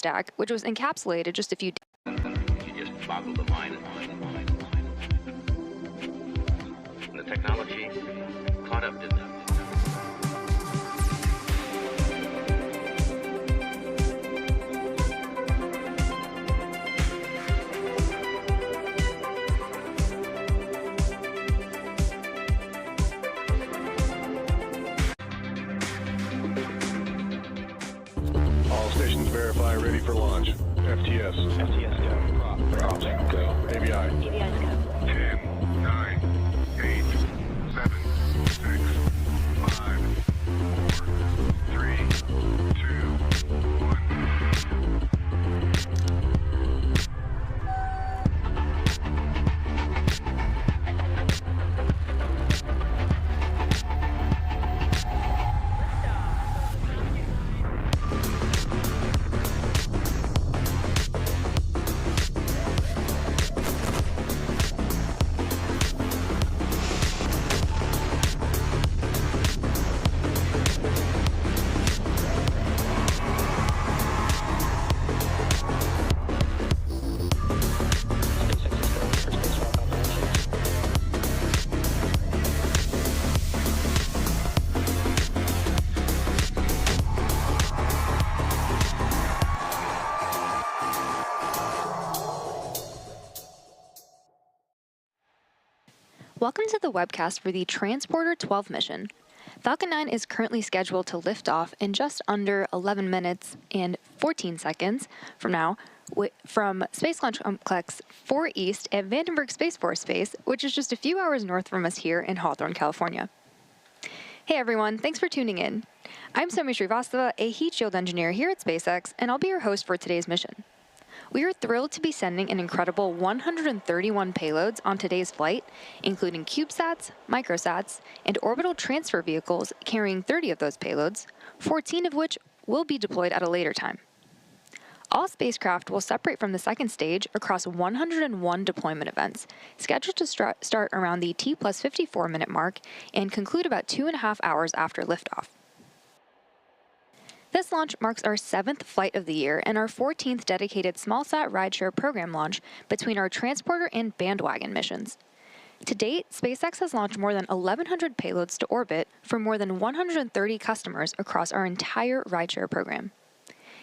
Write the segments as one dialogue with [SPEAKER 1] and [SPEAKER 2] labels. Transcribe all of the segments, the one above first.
[SPEAKER 1] stack, which was encapsulated just a few
[SPEAKER 2] You just boggle the mind. And the technology caught up to them.
[SPEAKER 3] All stations verify ready for launch. FTS.
[SPEAKER 2] FTS, go.
[SPEAKER 3] Props, go. ABI.
[SPEAKER 4] ABI's go.
[SPEAKER 3] 10, 9, 8, 7, 6, 5, 4, 3, 2, 1.
[SPEAKER 1] Welcome to the webcast for the Transporter 12 mission. Falcon 9 is currently scheduled to lift off in just under 11 minutes and 14 seconds from now from Space Launch Complex 4 East at Vandenberg Space Force Base, which is just a few hours north from us here in Hawthorne, California. Hey everyone, thanks for tuning in. I'm Somi Srivastava, a heat shield engineer here at SpaceX, and I'll be your host for today's mission. We are thrilled to be sending an incredible 131 payloads on today's flight, including CubeSats, microsats, and orbital transfer vehicles carrying 30 of those payloads, 14 of which will be deployed at a later time. All spacecraft will separate from the second stage across 101 deployment events, scheduled to start around the T+54 minute mark and conclude about 2.5 hours after liftoff. This launch marks our 7th flight of the year and our 14th dedicated smallsat rideshare program launch between our Transporter and Bandwagon missions. To date, SpaceX has launched more than 1,100 payloads to orbit for more than 130 customers across our entire rideshare program.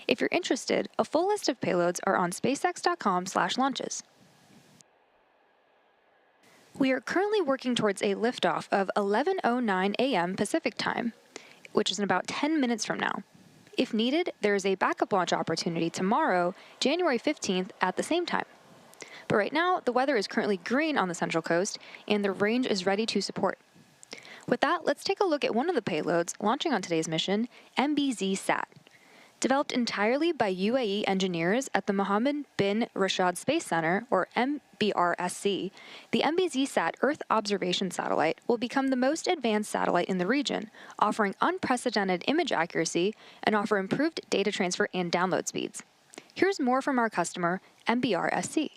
[SPEAKER 1] If you're interested, a full list of payloads are on spacex.com/launches. We are currently working towards a liftoff of 11:09 a.m. Pacific time, which is in about 10 minutes from now. If needed, there is a backup launch opportunity tomorrow, January 15th, at the same time. But right now, the weather is currently green on the Central Coast, and the range is ready to support. With that, let's take a look at one of the payloads launching on today's mission, MBZ-SAT. Developed entirely by UAE engineers at the Mohammed bin Rashid Space Center, or MBRSC, the MBZ-SAT Earth Observation Satellite will become the most advanced satellite in the region, offering unprecedented image accuracy and offer improved data transfer and download speeds. Here's more from our customer, MBRSC.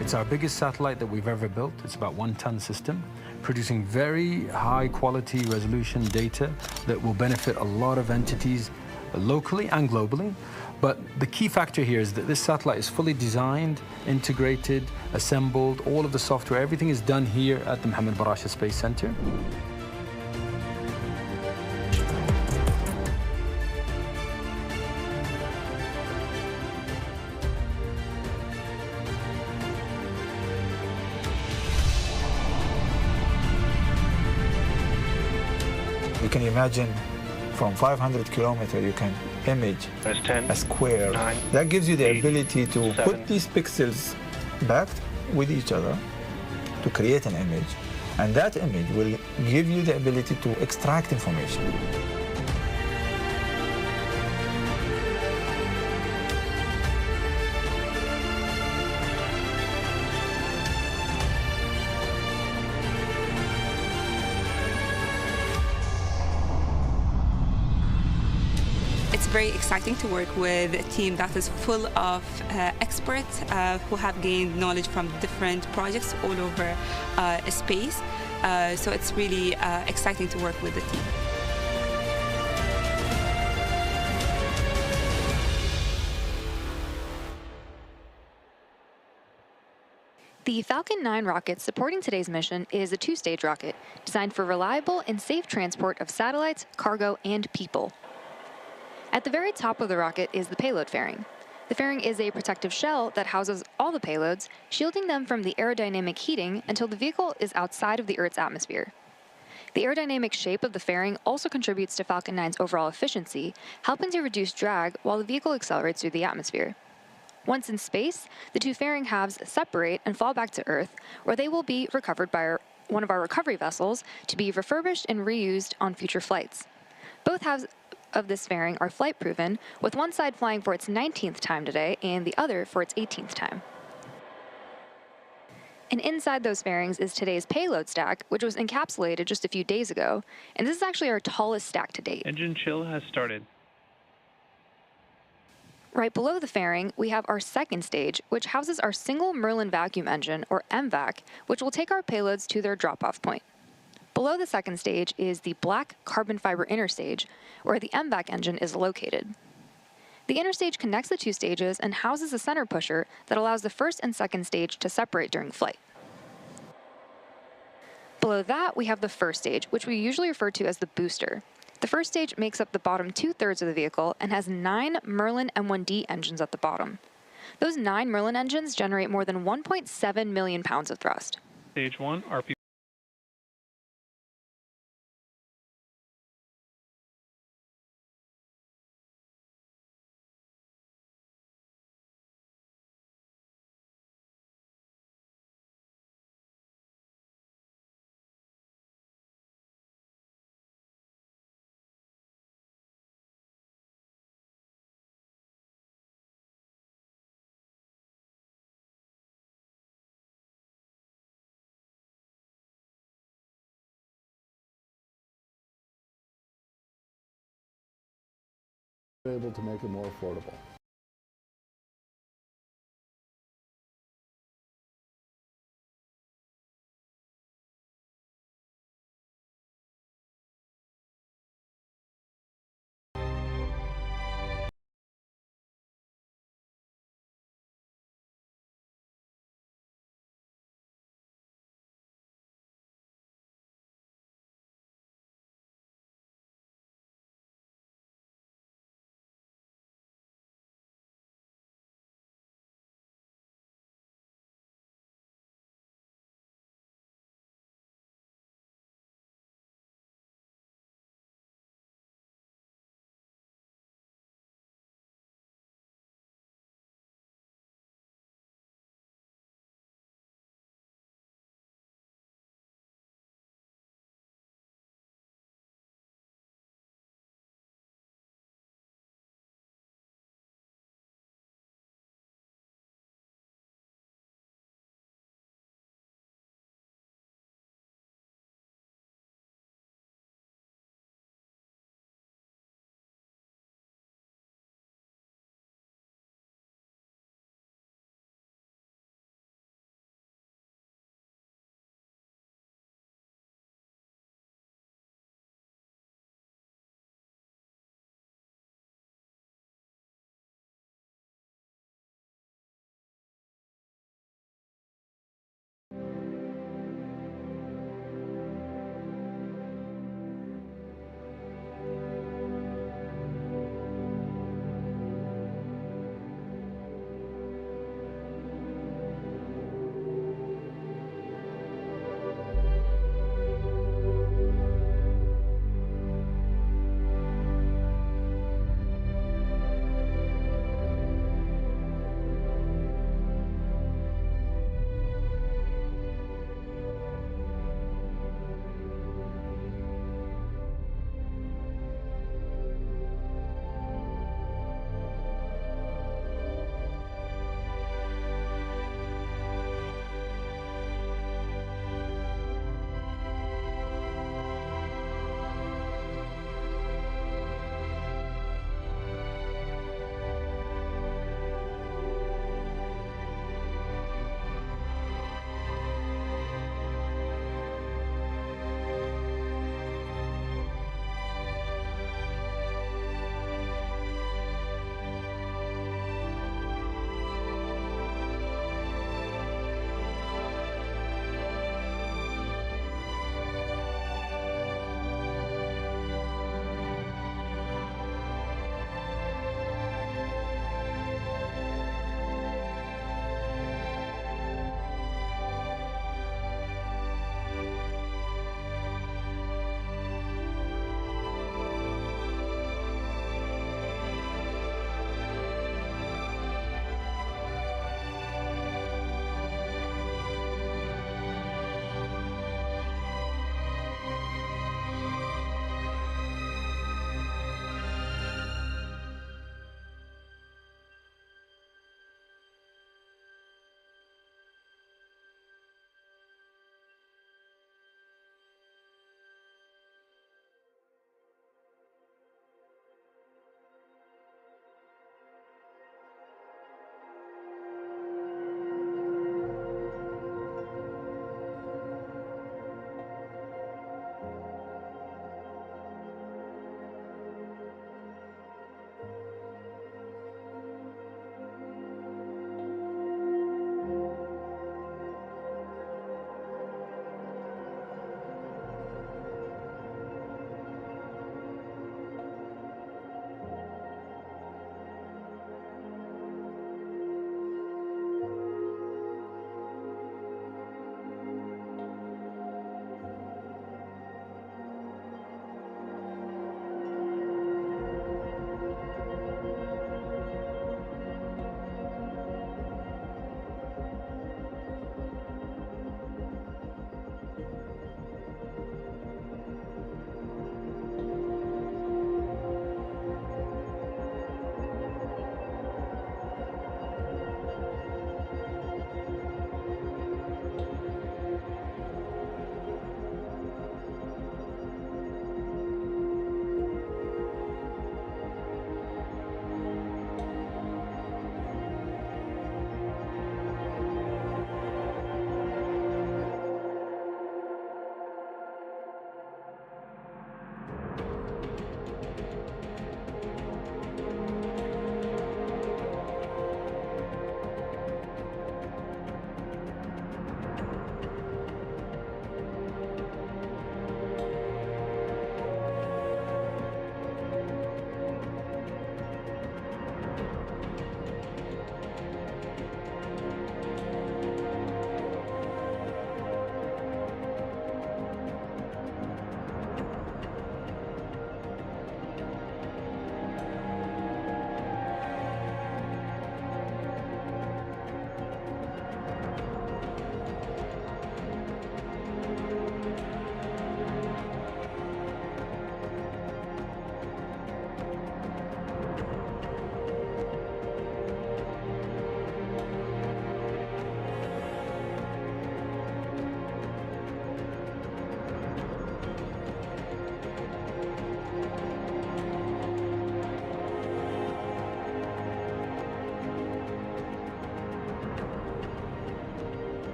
[SPEAKER 5] It's our biggest satellite that we've ever built. It's about 1-ton system, producing very high quality resolution data that will benefit a lot of entities locally and globally. But the key factor here is that this satellite is fully designed, integrated, assembled, all of the software, everything is done here at the Mohammed bin Rashid Space Center.
[SPEAKER 6] You can imagine from 500 kilometers you can image
[SPEAKER 2] That's 10,
[SPEAKER 6] a square.
[SPEAKER 2] 9,
[SPEAKER 6] that gives you the
[SPEAKER 2] 8,
[SPEAKER 6] ability to
[SPEAKER 2] 7.
[SPEAKER 6] put these pixels back with each other to create an image. And that image will give you the ability to extract information.
[SPEAKER 7] It's very exciting to work with a team that is full of experts who have gained knowledge from different projects all over space. So it's really exciting to work with the team.
[SPEAKER 1] The Falcon 9 rocket supporting today's mission is a two-stage rocket designed for reliable and safe transport of satellites, cargo, and people. At the very top of the rocket is the payload fairing. The fairing is a protective shell that houses all the payloads, shielding them from the aerodynamic heating until the vehicle is outside of the Earth's atmosphere. The aerodynamic shape of the fairing also contributes to Falcon 9's overall efficiency, helping to reduce drag while the vehicle accelerates through the atmosphere. Once in space, the two fairing halves separate and fall back to Earth, where they will be recovered by one of our recovery vessels to be refurbished and reused on future flights. Both halves of this fairing are flight-proven, with one side flying for its 19th time today and the other for its 18th time. And inside those fairings is today's payload stack, which was encapsulated just a few days ago, and this is actually our tallest stack to date.
[SPEAKER 4] Engine chill has started.
[SPEAKER 1] Right below the fairing, we have our second stage, which houses our single Merlin vacuum engine, or MVAC, which will take our payloads to their drop-off point. Below the second stage is the black carbon fiber inner stage, where the MVAC engine is located. The inner stage connects the two stages and houses a center pusher that allows the first and second stage to separate during flight. Below that, we have the first stage, which we usually refer to as the booster. The first stage makes up the bottom two-thirds of the vehicle and has 9 Merlin M1D engines at the bottom. Those 9 Merlin engines generate more than 1.7 million pounds of thrust.
[SPEAKER 4] Stage 1, RP
[SPEAKER 8] able to make it more affordable.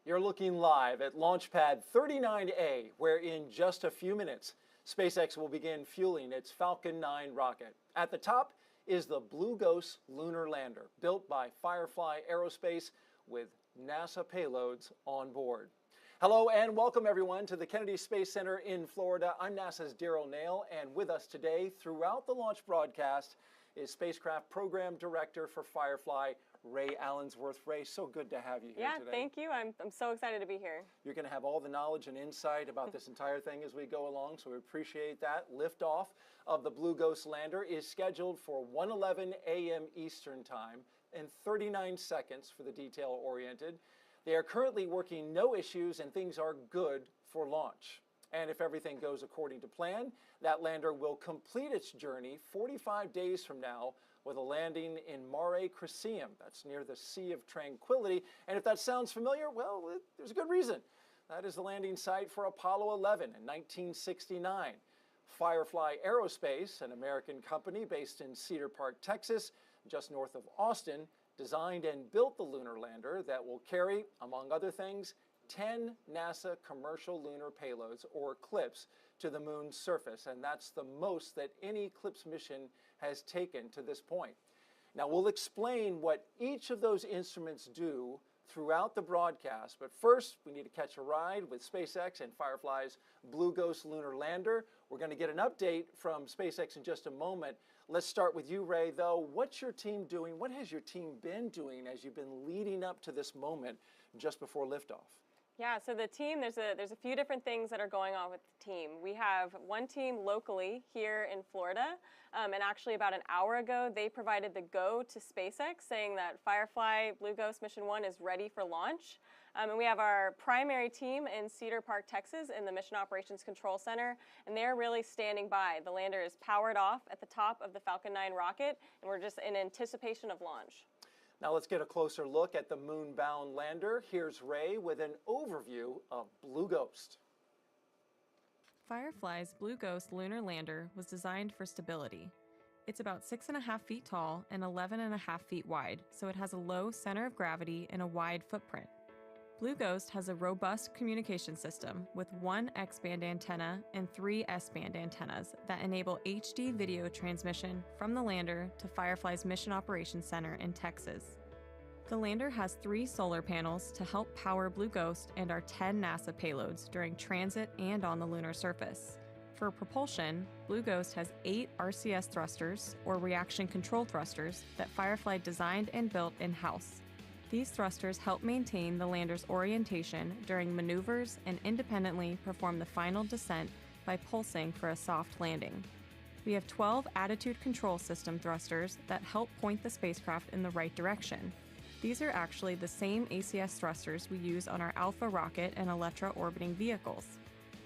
[SPEAKER 9] You're looking live at Launch Pad 39A, where in just a few minutes, SpaceX will begin fueling its Falcon 9 rocket. At the top is the Blue Ghost lunar lander, built by FireFly Aerospace with NASA payloads on board. Hello and welcome everyone to the Kennedy Space Center in Florida. I'm NASA's Daryl Nail, and with us today throughout the launch broadcast is Spacecraft Program Director for FireFly, Ray Allensworth. Ray, so good to have you here today.
[SPEAKER 10] Yeah, thank you. I'm so excited to be here.
[SPEAKER 9] You're going to have all the knowledge and insight about this entire thing as we go along, so we appreciate that. Liftoff of the Blue Ghost lander is scheduled for 1:11 a.m. Eastern Time and 39 seconds for the detail-oriented. They are currently working no issues and things are good for launch. And if everything goes according to plan, that lander will complete its journey 45 days from now with a landing in Mare Crisium. That's near the Sea of Tranquility. And if that sounds familiar, well, there's a good reason. That is the landing site for Apollo 11 in 1969. FireFly Aerospace, an American company based in Cedar Park, Texas, just north of Austin, designed and built the lunar lander that will carry, among other things, 10 NASA commercial lunar payloads, or CLPS, to the moon's surface, and that's the most that any CLPS mission has taken to this point. Now, we'll explain what each of those instruments do throughout the broadcast, but first, we need to catch a ride with SpaceX and FireFly's Blue Ghost lunar lander. We're going to get an update from SpaceX in just a moment. Let's start with you, Ray, though. What's your team doing? What has your team been doing as you've been leading up to this moment just before liftoff?
[SPEAKER 10] Yeah, so the team, there's a few different things that are going on with the team. We have one team locally here in Florida, and actually about an hour ago, they provided the go to SpaceX, saying that FireFly Blue Ghost Mission 1 is ready for launch. And we have our primary team in Cedar Park, Texas, in the Mission Operations Control Center, and they're really standing by. The lander is powered off at the top of the Falcon 9 rocket, and we're just in anticipation of launch.
[SPEAKER 9] Now let's get a closer look at the moon-bound lander. Here's Ray with an overview of Blue Ghost.
[SPEAKER 11] FireFly's Blue Ghost lunar lander was designed for stability. It's about 6.5 feet tall and 11.5 feet wide, so it has a low center of gravity and a wide footprint. Blue Ghost has a robust communication system with 1 X-band antenna and 3 S-band antennas that enable HD video transmission from the lander to FireFly's Mission Operations Center in Texas. The lander has 3 solar panels to help power Blue Ghost and our 10 NASA payloads during transit and on the lunar surface. For propulsion, Blue Ghost has 8 RCS thrusters, or reaction control thrusters, that FireFly designed and built in-house. These thrusters help maintain the lander's orientation during maneuvers and independently perform the final descent by pulsing for a soft landing. We have 12 attitude control system thrusters that help point the spacecraft in the right direction. These are actually the same ACS thrusters we use on our Alpha rocket and Electra orbiting vehicles.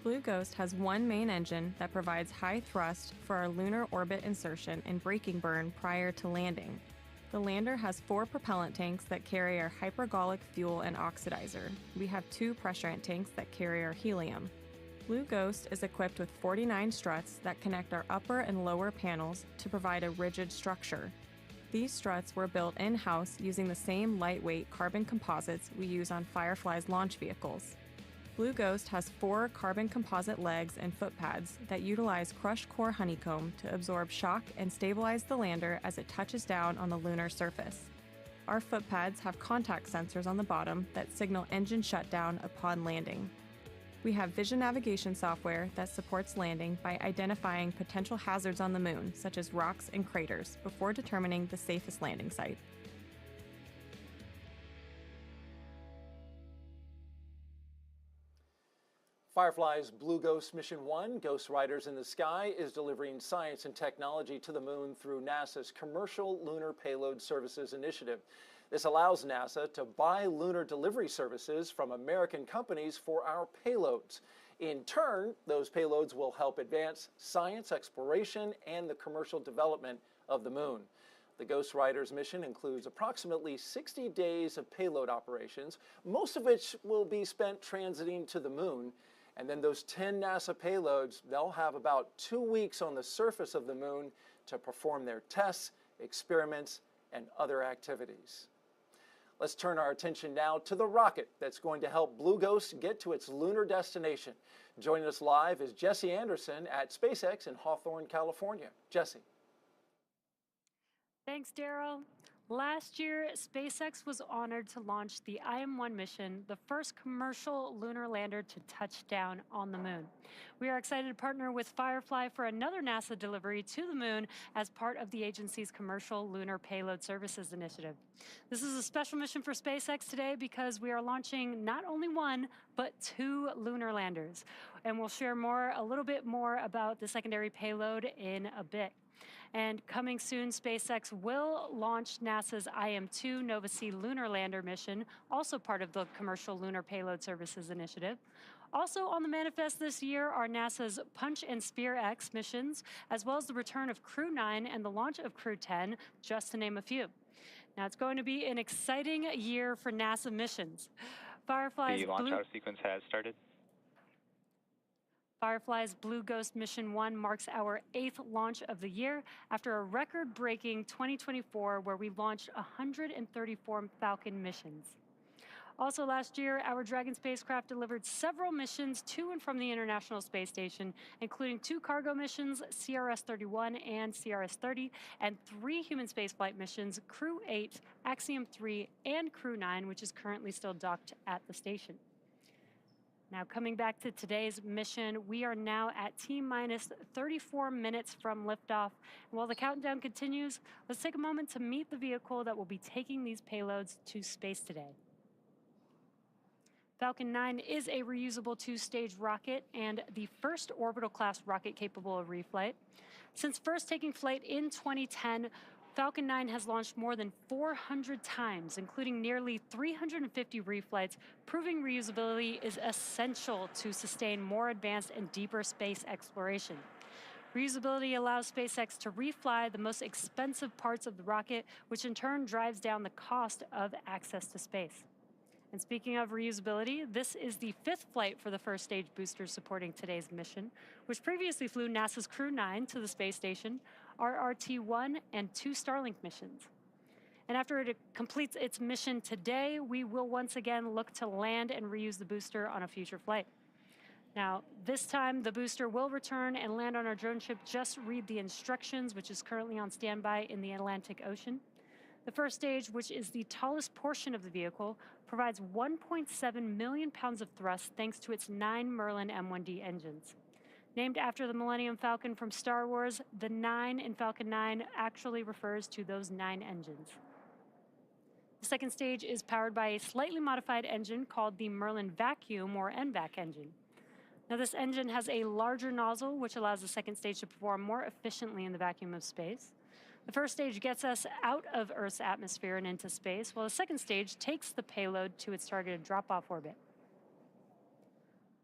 [SPEAKER 11] Blue Ghost has 1 main engine that provides high thrust for our lunar orbit insertion and braking burn prior to landing. The lander has 4 propellant tanks that carry our hypergolic fuel and oxidizer. We have 2 pressurant tanks that carry our helium. Blue Ghost is equipped with 49 struts that connect our upper and lower panels to provide a rigid structure. These struts were built in-house using the same lightweight carbon composites we use on FireFly's launch vehicles. Blue Ghost has 4 carbon composite legs and foot pads that utilize crushed core honeycomb to absorb shock and stabilize the lander as it touches down on the lunar surface. Our foot pads have contact sensors on the bottom that signal engine shutdown upon landing. We have vision navigation software that supports landing by identifying potential hazards on the moon, such as rocks and craters, before determining the safest landing site.
[SPEAKER 9] FireFly's Blue Ghost Mission 1, Ghost Riders in the Sky, is delivering science and technology to the moon through NASA's Commercial Lunar Payload Services Initiative. This allows NASA to buy lunar delivery services from American companies for our payloads. In turn, those payloads will help advance science exploration and the commercial development of the moon. The Ghost Riders mission includes approximately 60 days of payload operations, most of which will be spent transiting to the moon. And then those 10 NASA payloads, they'll have about 2 weeks on the surface of the moon to perform their tests, experiments, and other activities. Let's turn our attention now to the rocket that's going to help Blue Ghost get to its lunar destination. Joining us live is Jesse Anderson at SpaceX in Hawthorne, California. Jesse.
[SPEAKER 12] Thanks, Daryl. Last year, SpaceX was honored to launch the IM-1 mission, the first commercial lunar lander to touch down on the moon. We are excited to partner with FireFly for another NASA delivery to the moon as part of the agency's Commercial Lunar Payload Services initiative. This is a special mission for SpaceX today because we are launching not only one, but 2 lunar landers. And we'll share a little bit more about the secondary payload in a bit. And coming soon, SpaceX will launch NASA's IM-2 Nova-C lunar lander mission, also part of the Commercial Lunar Payload Services initiative. Also on the manifest this year are NASA's Punch and Spear X missions, as well as the return of Crew 9 and the launch of Crew 10, just to name a few. Now, it's going to be an exciting year for NASA missions.
[SPEAKER 13] The launch hour sequence has started.
[SPEAKER 12] FireFly's Blue Ghost Mission 1 marks our 8th launch of the year after a record-breaking 2024 where we launched 134 Falcon missions. Also last year, our Dragon spacecraft delivered several missions to and from the International Space Station, including 2 cargo missions, CRS-31 and CRS-30, and 3 human spaceflight missions, Crew 8, Axiom 3, and Crew 9, which is currently still docked at the station. Now, coming back to today's mission, we are now at T-minus 34 minutes from liftoff. And while the countdown continues, let's take a moment to meet the vehicle that will be taking these payloads to space today. Falcon 9 is a reusable 2-stage rocket and the first orbital-class rocket capable of reflight. Since first taking flight in 2010, Falcon 9 has launched more than 400 times, including nearly 350 reflights, proving reusability is essential to sustain more advanced and deeper space exploration. Reusability allows SpaceX to refly the most expensive parts of the rocket, which in turn drives down the cost of access to space. And speaking of reusability, this is the 5th flight for the first stage boosters supporting today's mission, which previously flew NASA's Crew 9 to the space station, RRT-1, and 2 Starlink missions. And after it completes its mission today, we will once again look to land and reuse the booster on a future flight. Now, this time the booster will return and land on our drone ship. Just read the instructions, which is currently on standby in the Atlantic Ocean. The first stage, which is the tallest portion of the vehicle, provides 1.7 million pounds of thrust thanks to its 9 Merlin M1D engines. Named after the Millennium Falcon from Star Wars, the 9 in Falcon 9 actually refers to those 9 engines. The second stage is powered by a slightly modified engine called the Merlin Vacuum or NVAC engine. Now, this engine has a larger nozzle, which allows the second stage to perform more efficiently in the vacuum of space. The first stage gets us out of Earth's atmosphere and into space, while the second stage takes the payload to its targeted drop-off orbit.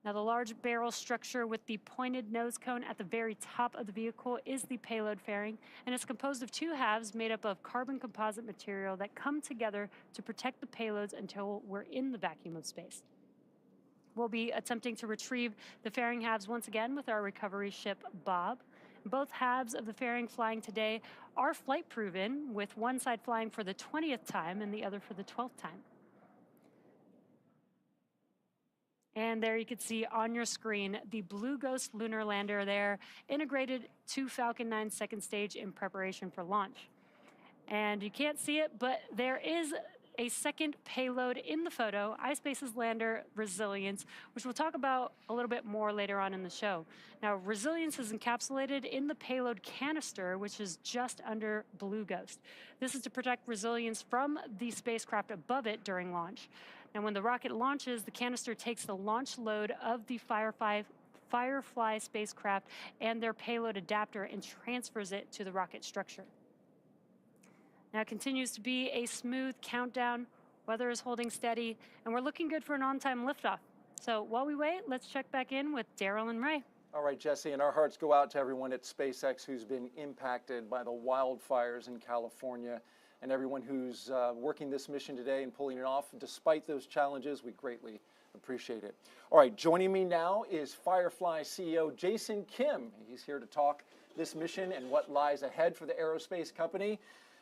[SPEAKER 12] Now, the large barrel structure with the pointed nose cone at the very top of the vehicle is the payload fairing, and it's composed of 2 halves made up of carbon composite material that come together to protect the payloads until we're in the vacuum of space. We'll be attempting to retrieve the fairing halves once again with our recovery ship, Bob. Both halves of the fairing flying today are flight-proven, with one side flying for the 20th time and the other for the 12th time. And there you can see on your screen the Blue Ghost lunar lander there, integrated to Falcon 9's second stage in preparation for launch. And you can't see it, but there is a second payload in the photo, iSpace's lander Resilience, which we'll talk about a little bit more later on in the show. Now, Resilience is encapsulated in the payload canister, which is just under Blue Ghost. This is to protect Resilience from the spacecraft above it during launch. Now, when the rocket launches, the canister takes the launch load of the FireFly spacecraft and their payload adapter and transfers it to the rocket structure. Now, it continues to be a smooth countdown. Weather is holding steady, and we're looking good for an on-time liftoff. So while we wait, let's check back in with Daryl and Ray.
[SPEAKER 9] All right, Jesse, and our hearts go out to everyone at SpaceX who's been impacted by the wildfires in California, and everyone who's working this mission today and pulling it off. Despite those challenges, we greatly appreciate it. All right, joining me now is FireFly CEO Jason Kim. He's here to talk this mission and what lies ahead for the aerospace company.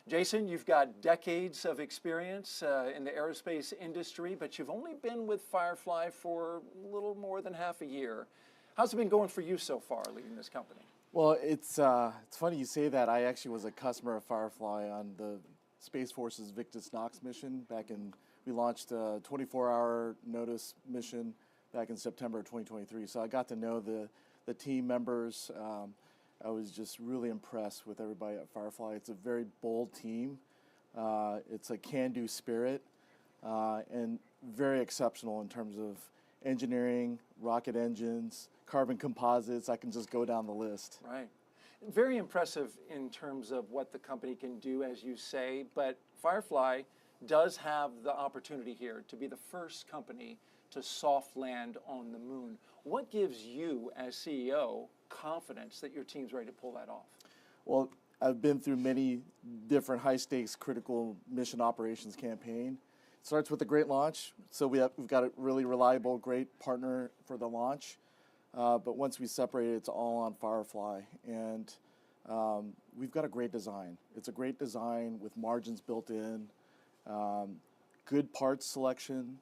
[SPEAKER 9] Jason, you've got decades of experience in the aerospace industry, but you've only been with FireFly for a little more than half a year. How's it been going for you so far, leading this company?
[SPEAKER 14] Well, it's funny you say that. I actually was a customer of FireFly on the Space Force's Victus Nox mission we launched a 24-hour notice mission back in September of 2023. So I got to know the team members. I was just really impressed with everybody at FireFly. It's a very bold team. It's a can-do spirit and very exceptional in terms of engineering, rocket engines, carbon composites. I can just go down the list.
[SPEAKER 9] Right. Very impressive in terms of what the company can do, as you say, but FireFly does have the opportunity here to be the first company to soft land on the moon. What gives you, as CEO, confidence that your team's ready to pull that off?
[SPEAKER 14] Well, I've been through many different high-stakes critical mission operations campaign. It starts with a great launch, so we've got a really reliable, great partner for the launch. But once we separate it, it's all on FireFly, and we've got a great design. It's a great design with margins built in, good parts selection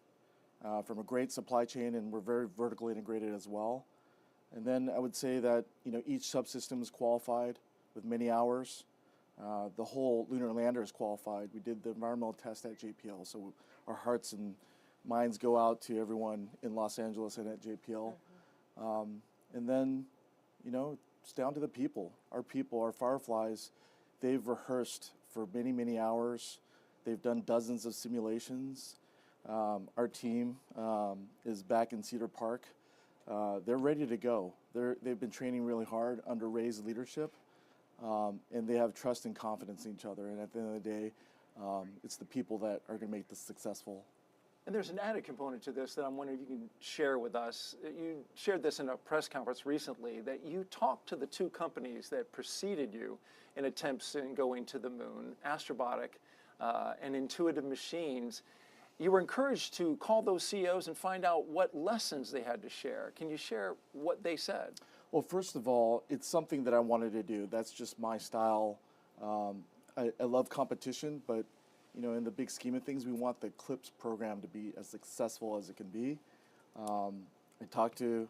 [SPEAKER 14] from a great supply chain, and we're very vertically integrated as well. And then I would say that each subsystem is qualified with many hours. The whole lunar lander is qualified. We did the environmental test at JPL, so our hearts and minds go out to everyone in Los Angeles and at JPL. And then, it's down to the people. Our people, our FireFlies, they've rehearsed for many, many hours. They've done dozens of simulations. Our team is back in Cedar Park. They're ready to go. They've been training really hard under Ray's leadership, and they have trust and confidence in each other. And at the end of the day, it's the people that are going to make this successful.
[SPEAKER 9] And there's an added component to this that I'm wondering if you can share with us. You shared this in a press conference recently, that you talked to the two companies that preceded you in attempts in going to the moon, Astrobotic and Intuitive Machines. You were encouraged to call those CEOs and find out what lessons they had to share. Can you share what they said?
[SPEAKER 14] Well, first of all, it's something that I wanted to do. That's just my style. I love competition, but in the big scheme of things, we want the CLIPS program to be as successful as it can be. I talked to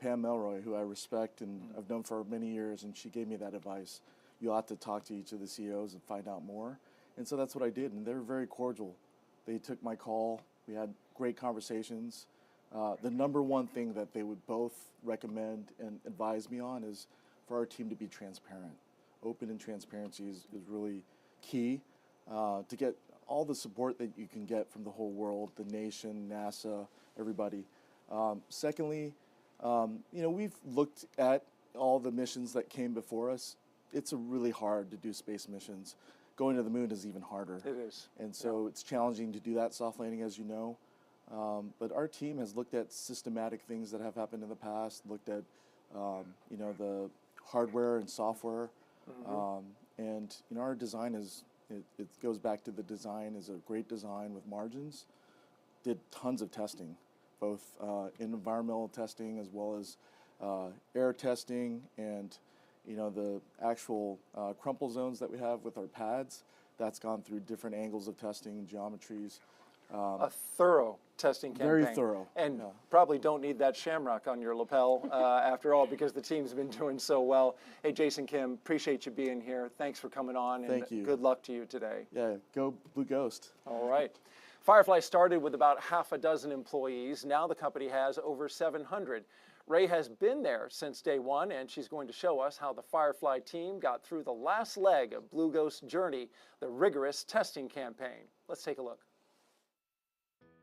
[SPEAKER 14] Pam Melroy, who I respect and I've known for many years, and she gave me that advice. You ought to talk to each of the CEOs and find out more. And so that's what I did, and they were very cordial. They took my call. We had great conversations. The number one thing that they would both recommend and advise me on is for our team to be transparent. Open and transparency is really key to get all the support that you can get from the whole world, the nation, NASA, everybody. Secondly, we've looked at all the missions that came before us. It's really hard to do space missions. Going to the moon is even harder.
[SPEAKER 9] It is.
[SPEAKER 14] And so it's challenging to do that soft landing, as you know. But our team has looked at systematic things that have happened in the past, looked at, the hardware and software. And our design it goes back to the design is a great design with margins. Did tons of testing, both in environmental testing as well as air testing, and the actual crumple zones that we have with our pads. That's gone through different angles of testing, geometries.
[SPEAKER 9] A thorough testing campaign.
[SPEAKER 14] Very thorough.
[SPEAKER 9] And probably don't need that shamrock on your lapel after all, because the team's been doing so well. Hey, Jason Kim, appreciate you being here. Thanks for coming on. And
[SPEAKER 14] Thank you.
[SPEAKER 9] Good luck to you today.
[SPEAKER 14] Yeah, go Blue Ghost.
[SPEAKER 9] All right. FireFly started with about half a dozen employees. Now the company has over 700. Ray has been there since day one, and she's going to show us how the FireFly team got through the last leg of Blue Ghost's journey, the rigorous testing campaign. Let's take a look.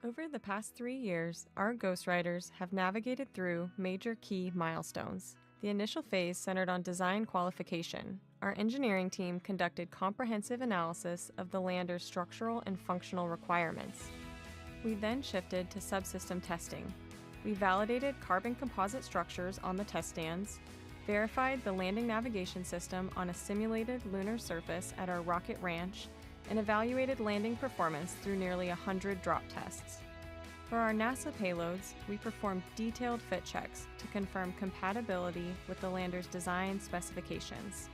[SPEAKER 11] Over the past 3 years, our Ghost Riders have navigated through major key milestones. The initial phase centered on design qualification. Our engineering team conducted comprehensive analysis of the lander's structural and functional requirements. We then shifted to subsystem testing. We validated carbon composite structures on the test stands, verified the landing navigation system on a simulated lunar surface at our rocket ranch, and evaluated landing performance through nearly 100 drop tests. For our NASA payloads, we performed detailed fit checks to confirm compatibility with the lander's design specifications.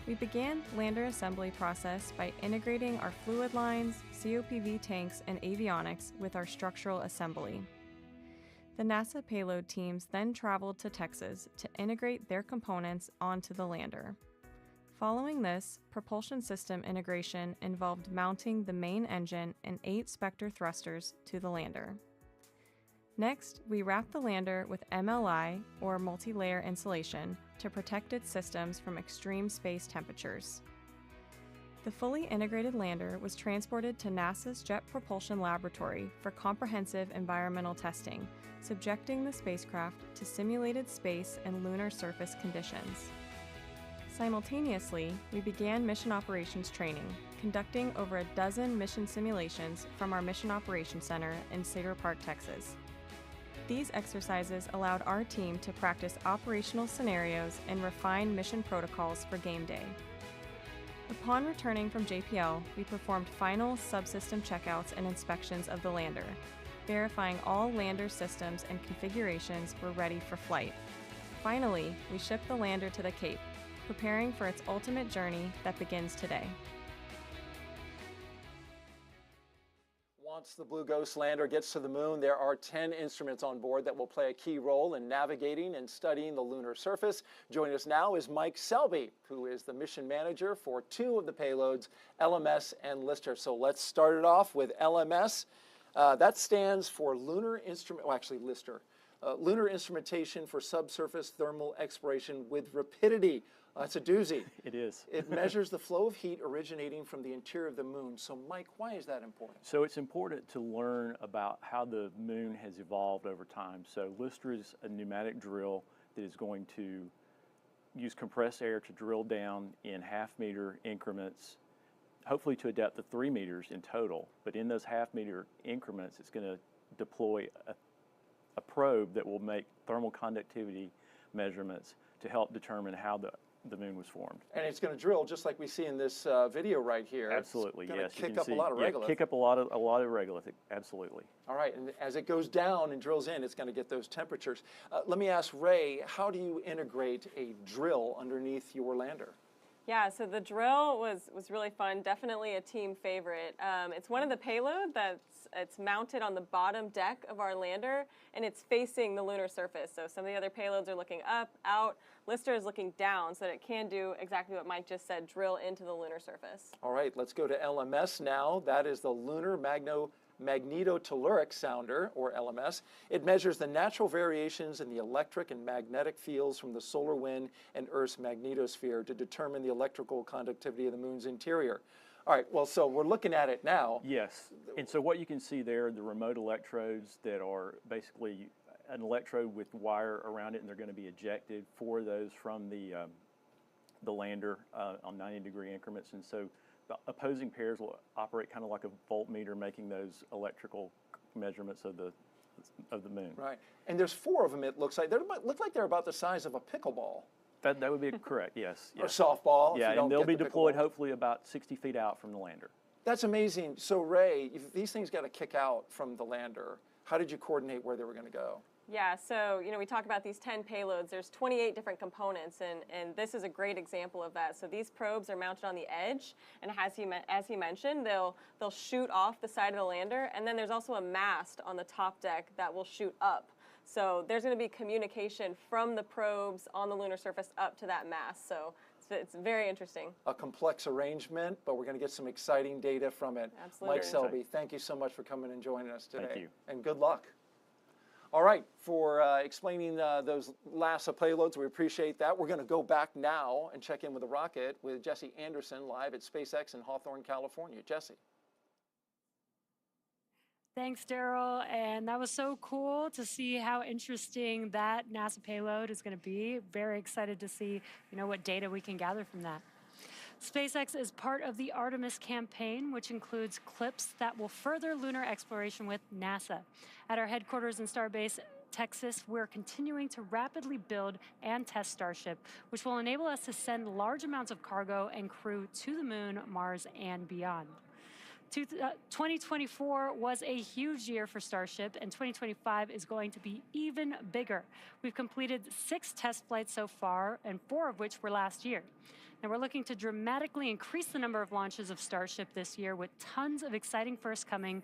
[SPEAKER 11] We began the lander assembly process by integrating our fluid lines, COPV tanks, and avionics with our structural assembly. The NASA payload teams then traveled to Texas to integrate their components onto the lander. Following this, propulsion system integration involved mounting the main engine and 8 Spectre thrusters to the lander. Next, we wrapped the lander with MLI, or multi-layer insulation, to protect its systems from extreme space temperatures. The fully integrated lander was transported to NASA's Jet Propulsion Laboratory for comprehensive environmental testing, subjecting the spacecraft to simulated space and lunar surface conditions. Simultaneously, we began mission operations training, conducting over a dozen mission simulations from our Mission Operations Center in Cedar Park, Texas. These exercises allowed our team to practice operational scenarios and refine mission protocols for game day. Upon returning from JPL, we performed final subsystem checkouts and inspections of the lander, verifying all lander systems and configurations were ready for flight. Finally, we shipped the lander to the Cape, preparing for its ultimate journey that begins today.
[SPEAKER 9] Once the Blue Ghost lander gets to the moon, there are 10 instruments on board that will play a key role in navigating and studying the lunar surface. Joining us now is Mike Selby, who is the mission manager for 2 of the payloads, LMS and Lister. So let's start it off with LMS. That stands for Lunar Instrument, well, actually Lister. Lunar Instrumentation for Subsurface Thermal Exploration with Rapidity. That's a doozy.
[SPEAKER 15] It is.
[SPEAKER 9] It measures the flow of heat originating from the interior of the moon. So, Mike, why is that important?
[SPEAKER 15] So it's important to learn about how the moon has evolved over time. So Lister is a pneumatic drill that is going to use compressed air to drill down in half-meter increments, hopefully to a depth of 3 meters in total. But in those half-meter increments, it's going to deploy a probe that will make thermal conductivity measurements to help determine how the moon was formed.
[SPEAKER 9] And it's going to drill just like we see in this video right here.
[SPEAKER 15] Absolutely,
[SPEAKER 9] it's
[SPEAKER 15] yes.
[SPEAKER 9] Kick up a lot of regolith.
[SPEAKER 15] Kick up a lot of regolith, absolutely.
[SPEAKER 9] All right, and as it goes down and drills in, it's going to get those temperatures. Let me ask Ray, how do you integrate a drill underneath your lander?
[SPEAKER 10] Yeah, so the drill was really fun, definitely a team favorite. It's one of the payload it's mounted on the bottom deck of our lander, and it's facing the lunar surface. So some of the other payloads are looking up, out. Lister is looking down so that it can do exactly what Mike just said, drill into the lunar surface.
[SPEAKER 9] All right, let's go to LMS now. That is the Lunar Magnetotelluric Sounder, or LMS. It measures the natural variations in the electric and magnetic fields from the solar wind and Earth's magnetosphere to determine the electrical conductivity of the moon's interior. All right, well, so we're looking at it now.
[SPEAKER 15] Yes, and so what you can see there are the remote electrodes that are basically an electrode with wire around it, and they're going to be ejected, 4 of those from the lander on 90-degree increments, and so the opposing pairs will operate kind of like a voltmeter, making those electrical measurements of the moon.
[SPEAKER 9] Right, and there's 4 of them. It looks like they look like they're about the size of a pickleball.
[SPEAKER 15] That would be correct. Yes.
[SPEAKER 9] Or softball.
[SPEAKER 15] Yeah, and they'll be deployed hopefully about 60 feet out from the lander.
[SPEAKER 9] That's amazing. So Ray, if these things got to kick out from the lander, how did you coordinate where they were going to go?
[SPEAKER 10] Yeah, so we talk about these 10 payloads. There's 28 different components, and this is a great example of that. So these probes are mounted on the edge, and as he mentioned, they'll shoot off the side of the lander, and then there's also a mast on the top deck that will shoot up. So there's going to be communication from the probes on the lunar surface up to that mast. So it's very interesting.
[SPEAKER 9] A complex arrangement, but we're going to get some exciting data from it.
[SPEAKER 10] Absolutely.
[SPEAKER 9] Mike Selby, thank you so much for coming and joining us today.
[SPEAKER 15] Thank you.
[SPEAKER 9] And good luck. All right, for explaining those NASA payloads, we appreciate that. We're going to go back now and check in with the rocket with Jesse Anderson live at SpaceX in Hawthorne, California. Jesse.
[SPEAKER 12] Thanks, Daryl. And that was so cool to see how interesting that NASA payload is going to be. Very excited to see, what data we can gather from that. SpaceX is part of the Artemis campaign, which includes clips that will further lunar exploration with NASA. At our headquarters in Starbase, Texas, we're continuing to rapidly build and test Starship, which will enable us to send large amounts of cargo and crew to the moon, Mars, and beyond. 2024 was a huge year for Starship, and 2025 is going to be even bigger. We've completed 6 test flights so far, and 4 of which were last year. Now we're looking to dramatically increase the number of launches of Starship this year with tons of exciting firsts coming,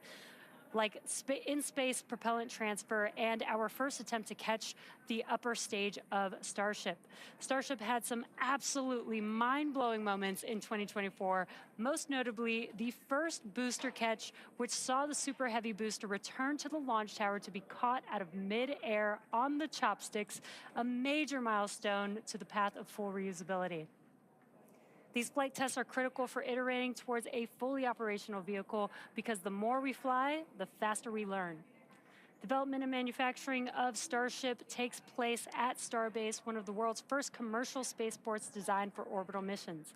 [SPEAKER 12] like in-space propellant transfer and our first attempt to catch the upper stage of Starship. Starship had some absolutely mind-blowing moments in 2024, most notably the first booster catch, which saw the Super Heavy booster return to the launch tower to be caught out of mid-air on the chopsticks, a major milestone to the path of full reusability. These flight tests are critical for iterating towards a fully operational vehicle because the more we fly, the faster we learn. Development and manufacturing of Starship takes place at Starbase, one of the world's first commercial spaceports designed for orbital missions.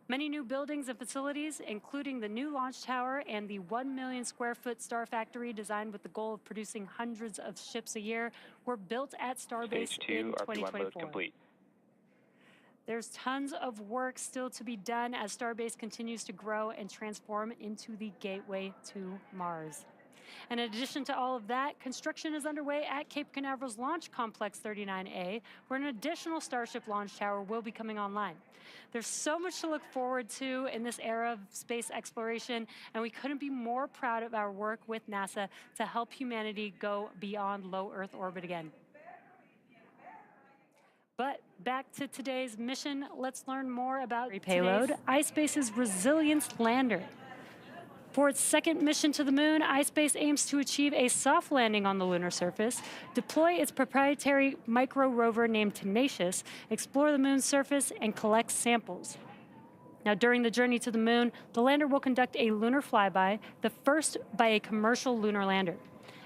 [SPEAKER 12] Many new buildings and facilities, including the new launch tower and the 1 million square foot Star Factory designed with the goal of producing hundreds of ships a year, were built at Starbase in 2024.
[SPEAKER 13] Complete.
[SPEAKER 12] There's tons of work still to be done as Starbase continues to grow and transform into the gateway to Mars. And in addition to all of that, construction is underway at Cape Canaveral's Launch Complex 39A, where an additional Starship launch tower will be coming online. There's so much to look forward to in this era of space exploration, and we couldn't be more proud of our work with NASA to help humanity go beyond low Earth orbit again. But back to today's mission, let's learn more about payload, iSpace's Resilience lander. For its second mission to the moon, iSpace aims to achieve a soft landing on the lunar surface, deploy its proprietary micro rover named Tenacious, explore the moon's surface, and collect samples. Now, during the journey to the moon, the lander will conduct a lunar flyby, the first by a commercial lunar lander.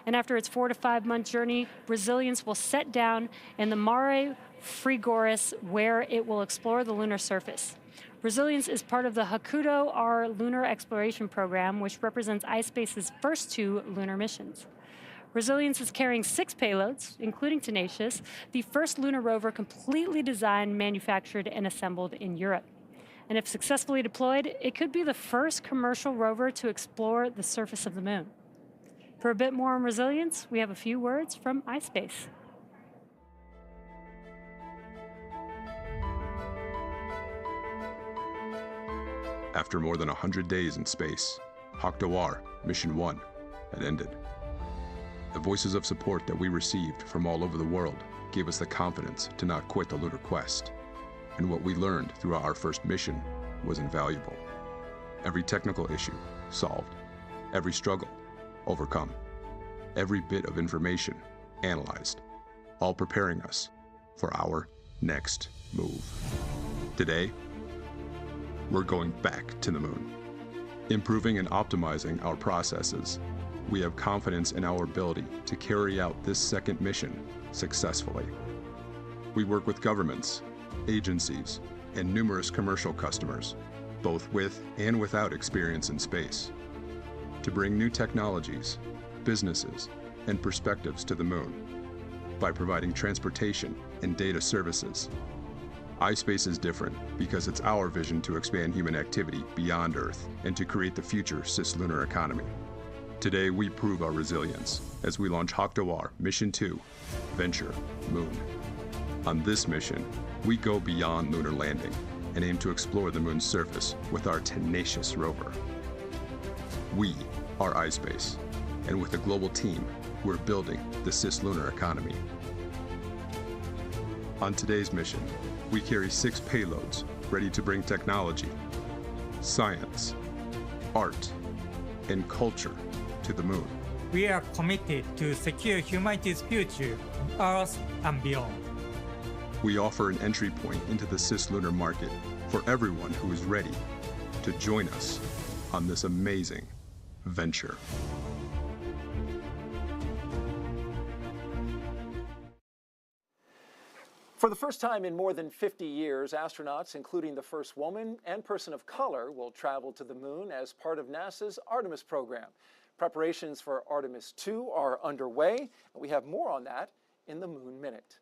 [SPEAKER 12] And after its 4 to 5 month journey, Resilience will set down in the Mare Frigoris, where it will explore the lunar surface. Resilience is part of the Hakuto R lunar exploration program, which represents iSpace's first 2 lunar missions. Resilience is carrying 6 payloads, including Tenacious, the first lunar rover completely designed, manufactured, and assembled in Europe. And if successfully deployed, it could be the first commercial rover to explore the surface of the moon. For a bit more on Resilience, we have a few words from iSpace.
[SPEAKER 16] After more than 100 days in space, Hakuto Mission 1 had ended. The voices of support that we received from all over the world gave us the confidence to not quit the lunar quest. And what we learned throughout our first mission was invaluable. Every technical issue solved, every struggle overcome, every bit of information analyzed, all preparing us for our next move. Today, we're going back to the moon. Improving and optimizing our processes, we have confidence in our ability to carry out this second mission successfully. We work with governments, agencies, and numerous commercial customers, both with and without experience in space, to bring new technologies, businesses, and perspectives to the moon by providing transportation and data services. iSpace is different because it's our vision to expand human activity beyond Earth and to create the future cislunar economy. Today, we prove our resilience as we launch Hakuto Mission 2, Venture Moon. On this mission, we go beyond lunar landing and aim to explore the moon's surface with our Tenacious rover. We are iSpace, and with a global team, we're building the cislunar economy. On today's mission, we carry 6 payloads ready to bring technology, science, art, and culture to the moon.
[SPEAKER 17] We are committed to secure humanity's future on Earth and beyond.
[SPEAKER 16] We offer an entry point into the cislunar market for everyone who is ready to join us on this amazing venture.
[SPEAKER 9] For the first time in more than 50 years, astronauts, including the first woman and person of color, will travel to the moon as part of NASA's Artemis program. Preparations for Artemis 2 are underway, and we have more on that in the Moon Minute.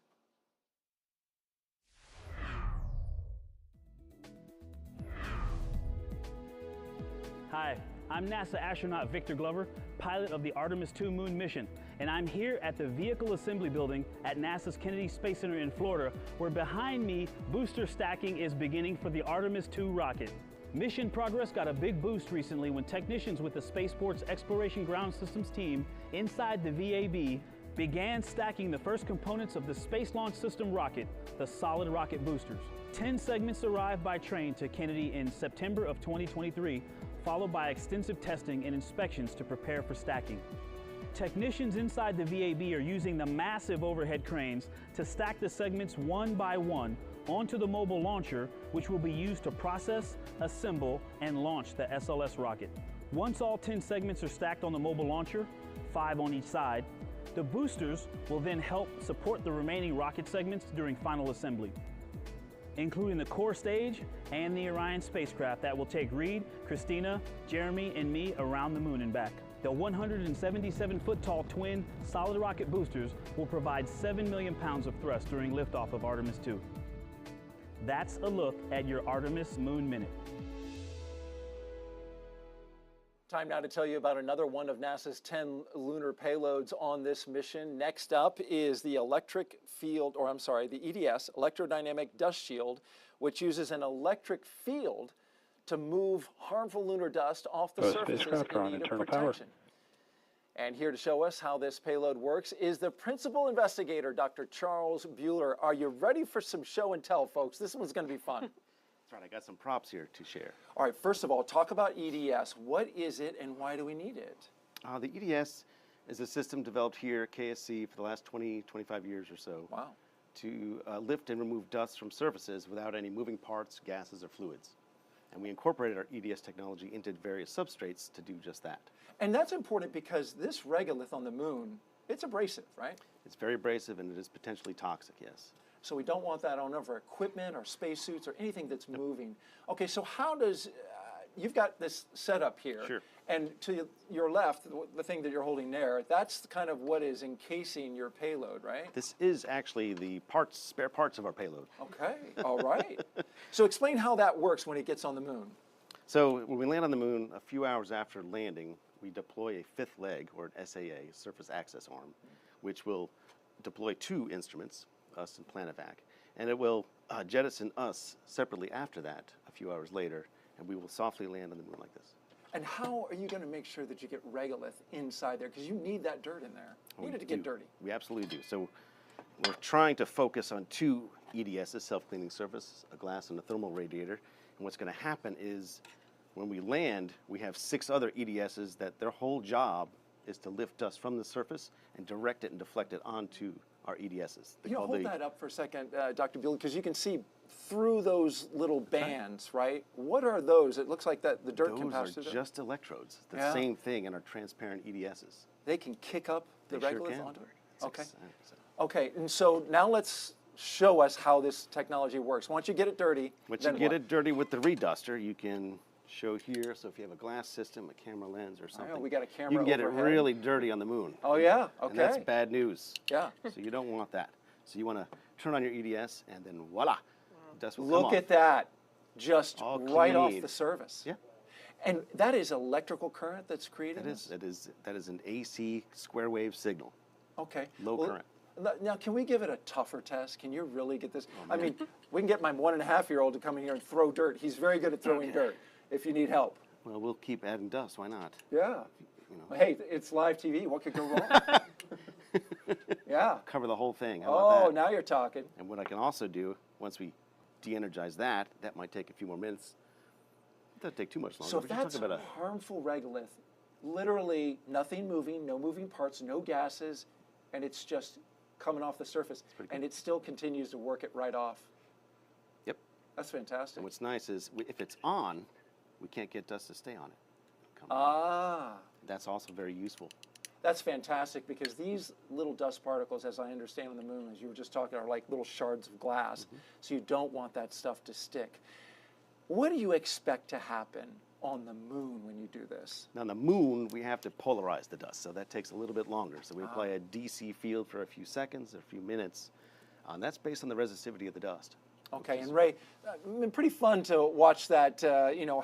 [SPEAKER 18] Hi, I'm NASA astronaut Victor Glover, pilot of the Artemis II moon mission, and I'm here at the Vehicle Assembly Building at NASA's Kennedy Space Center in Florida, where behind me, booster stacking is beginning for the Artemis II rocket. Mission progress got a big boost recently when technicians with the Spaceport's Exploration Ground Systems team inside the VAB began stacking the first components of the Space Launch System rocket, the solid rocket boosters. 10 segments arrived by train to Kennedy in September of 2023, followed by extensive testing and inspections to prepare for stacking. Technicians inside the VAB are using the massive overhead cranes to stack the segments one by one onto the mobile launcher, which will be used to process, assemble, and launch the SLS rocket. Once all 10 segments are stacked on the mobile launcher, 5 on each side, the boosters will then help support the remaining rocket segments during final assembly, including the core stage and the Orion spacecraft that will take Reed, Christina, Jeremy, and me around the moon and back. The 177-foot-tall twin solid rocket boosters will provide 7 million pounds of thrust during liftoff of Artemis II. That's a look at your Artemis Moon Minute.
[SPEAKER 9] Time now to tell you about another one of NASA's 10 lunar payloads on this mission. Next up is the the EDS, Electrodynamic Dust Shield, which uses an electric field to move harmful lunar dust off the surfaces in need of protection. And here to show us how this payload works is the principal investigator, Dr. Charles Bueller. Are you ready for some show and tell, folks? This one's going to be fun.
[SPEAKER 19] That's right, I got some props here to share.
[SPEAKER 9] All right, first of all, talk about EDS. What is it and why do we need it?
[SPEAKER 19] The EDS is a system developed here at KSC for the last 20, 25 years or so.
[SPEAKER 9] Wow.
[SPEAKER 19] To lift and remove dust from surfaces without any moving parts, gases, or fluids. And we incorporated our EDS technology into various substrates to do just that.
[SPEAKER 9] And that's important because this regolith on the moon, it's abrasive, right?
[SPEAKER 19] It's very abrasive and it is potentially toxic, yes.
[SPEAKER 9] So we don't want that on our equipment or spacesuits or anything that's moving. Okay, so how does, you've got this setup here.
[SPEAKER 19] Sure.
[SPEAKER 9] And to your left, the thing that you're holding there, that's kind of what is encasing your payload, right?
[SPEAKER 19] This is actually the spare parts of our payload.
[SPEAKER 9] Okay, all right. So explain how that works when it gets on the moon.
[SPEAKER 19] So when we land on the moon, a few hours after landing, we deploy a fifth leg, or an SAA, Surface Access Arm, which will deploy 2 instruments, us and Planivac, and it will jettison us separately after that, a few hours later, and we will softly land on the moon like this.
[SPEAKER 9] And how are you going to make sure that you get regolith inside there? Because you need that dirt in there. You need it to get dirty.
[SPEAKER 19] We absolutely do. So we're trying to focus on 2 EDSs, self-cleaning surface, a glass and a thermal radiator. And what's going to happen is when we land, we have 6 other EDSs that their whole job is to lift dust from the surface and direct it and deflect it onto our EDSs.
[SPEAKER 9] Hold that up for a second, Dr. Bueller, because you can see through those little bands, right? What are those? It looks like that the dirt can pass through them.
[SPEAKER 19] Those are just electrodes. The same thing in our transparent EDSs.
[SPEAKER 9] They can kick up the regolith onto it? Okay.
[SPEAKER 19] So.
[SPEAKER 9] Okay, and so now let's show us how this technology works. Once you get it dirty,
[SPEAKER 19] Once you get it dirty with the reduster, you can show here. So if you have a glass system, a camera lens, or something,
[SPEAKER 9] we got a camera
[SPEAKER 19] you can get
[SPEAKER 9] overhead.
[SPEAKER 19] it really dirty on the moon.
[SPEAKER 9] Oh yeah, okay.
[SPEAKER 19] And that's bad news.
[SPEAKER 9] Yeah.
[SPEAKER 19] So you don't want that. So you want to turn on your EDS, and then voila, dust will come off.
[SPEAKER 9] Look at that, just
[SPEAKER 19] All
[SPEAKER 9] right off
[SPEAKER 19] clean.
[SPEAKER 9] the surface.
[SPEAKER 19] Yeah.
[SPEAKER 9] And that is electrical current that's created.
[SPEAKER 19] That is an AC square wave signal.
[SPEAKER 9] Okay.
[SPEAKER 19] Low current.
[SPEAKER 9] Now, can we give it a tougher test? Can you really get this? I mean, we can get my 1.5-year-old to come in here and throw dirt. He's very good at throwing dirt. If you need help.
[SPEAKER 19] Well, we'll keep adding dust. Why not?
[SPEAKER 9] Yeah. Hey, it's live TV. What could go wrong? Yeah.
[SPEAKER 19] Cover the whole thing. How about that?
[SPEAKER 9] Now you're talking.
[SPEAKER 19] And what I can also do, once we de-energize that might take a few more minutes. It doesn't take too much longer.
[SPEAKER 9] So if that's harmful regolith, literally nothing moving, no moving parts, no gases, and it's just coming off the surface, and it still continues to work it right off.
[SPEAKER 19] Yep.
[SPEAKER 9] That's fantastic.
[SPEAKER 19] And what's nice is if it's on, we can't get dust to stay on it. That's also very useful.
[SPEAKER 9] That's fantastic because these little dust particles, as I understand on the moon, as you were just talking, are like little shards of glass. So you don't want that stuff to stick. What do you expect to happen on the moon when you do this?
[SPEAKER 19] Now, on the moon, we have to polarize the dust, so that takes a little bit longer. So we apply a DC field for a few seconds, a few minutes. And that's based on the resistivity of the dust.
[SPEAKER 9] Okay, and Ray, been pretty fun to watch that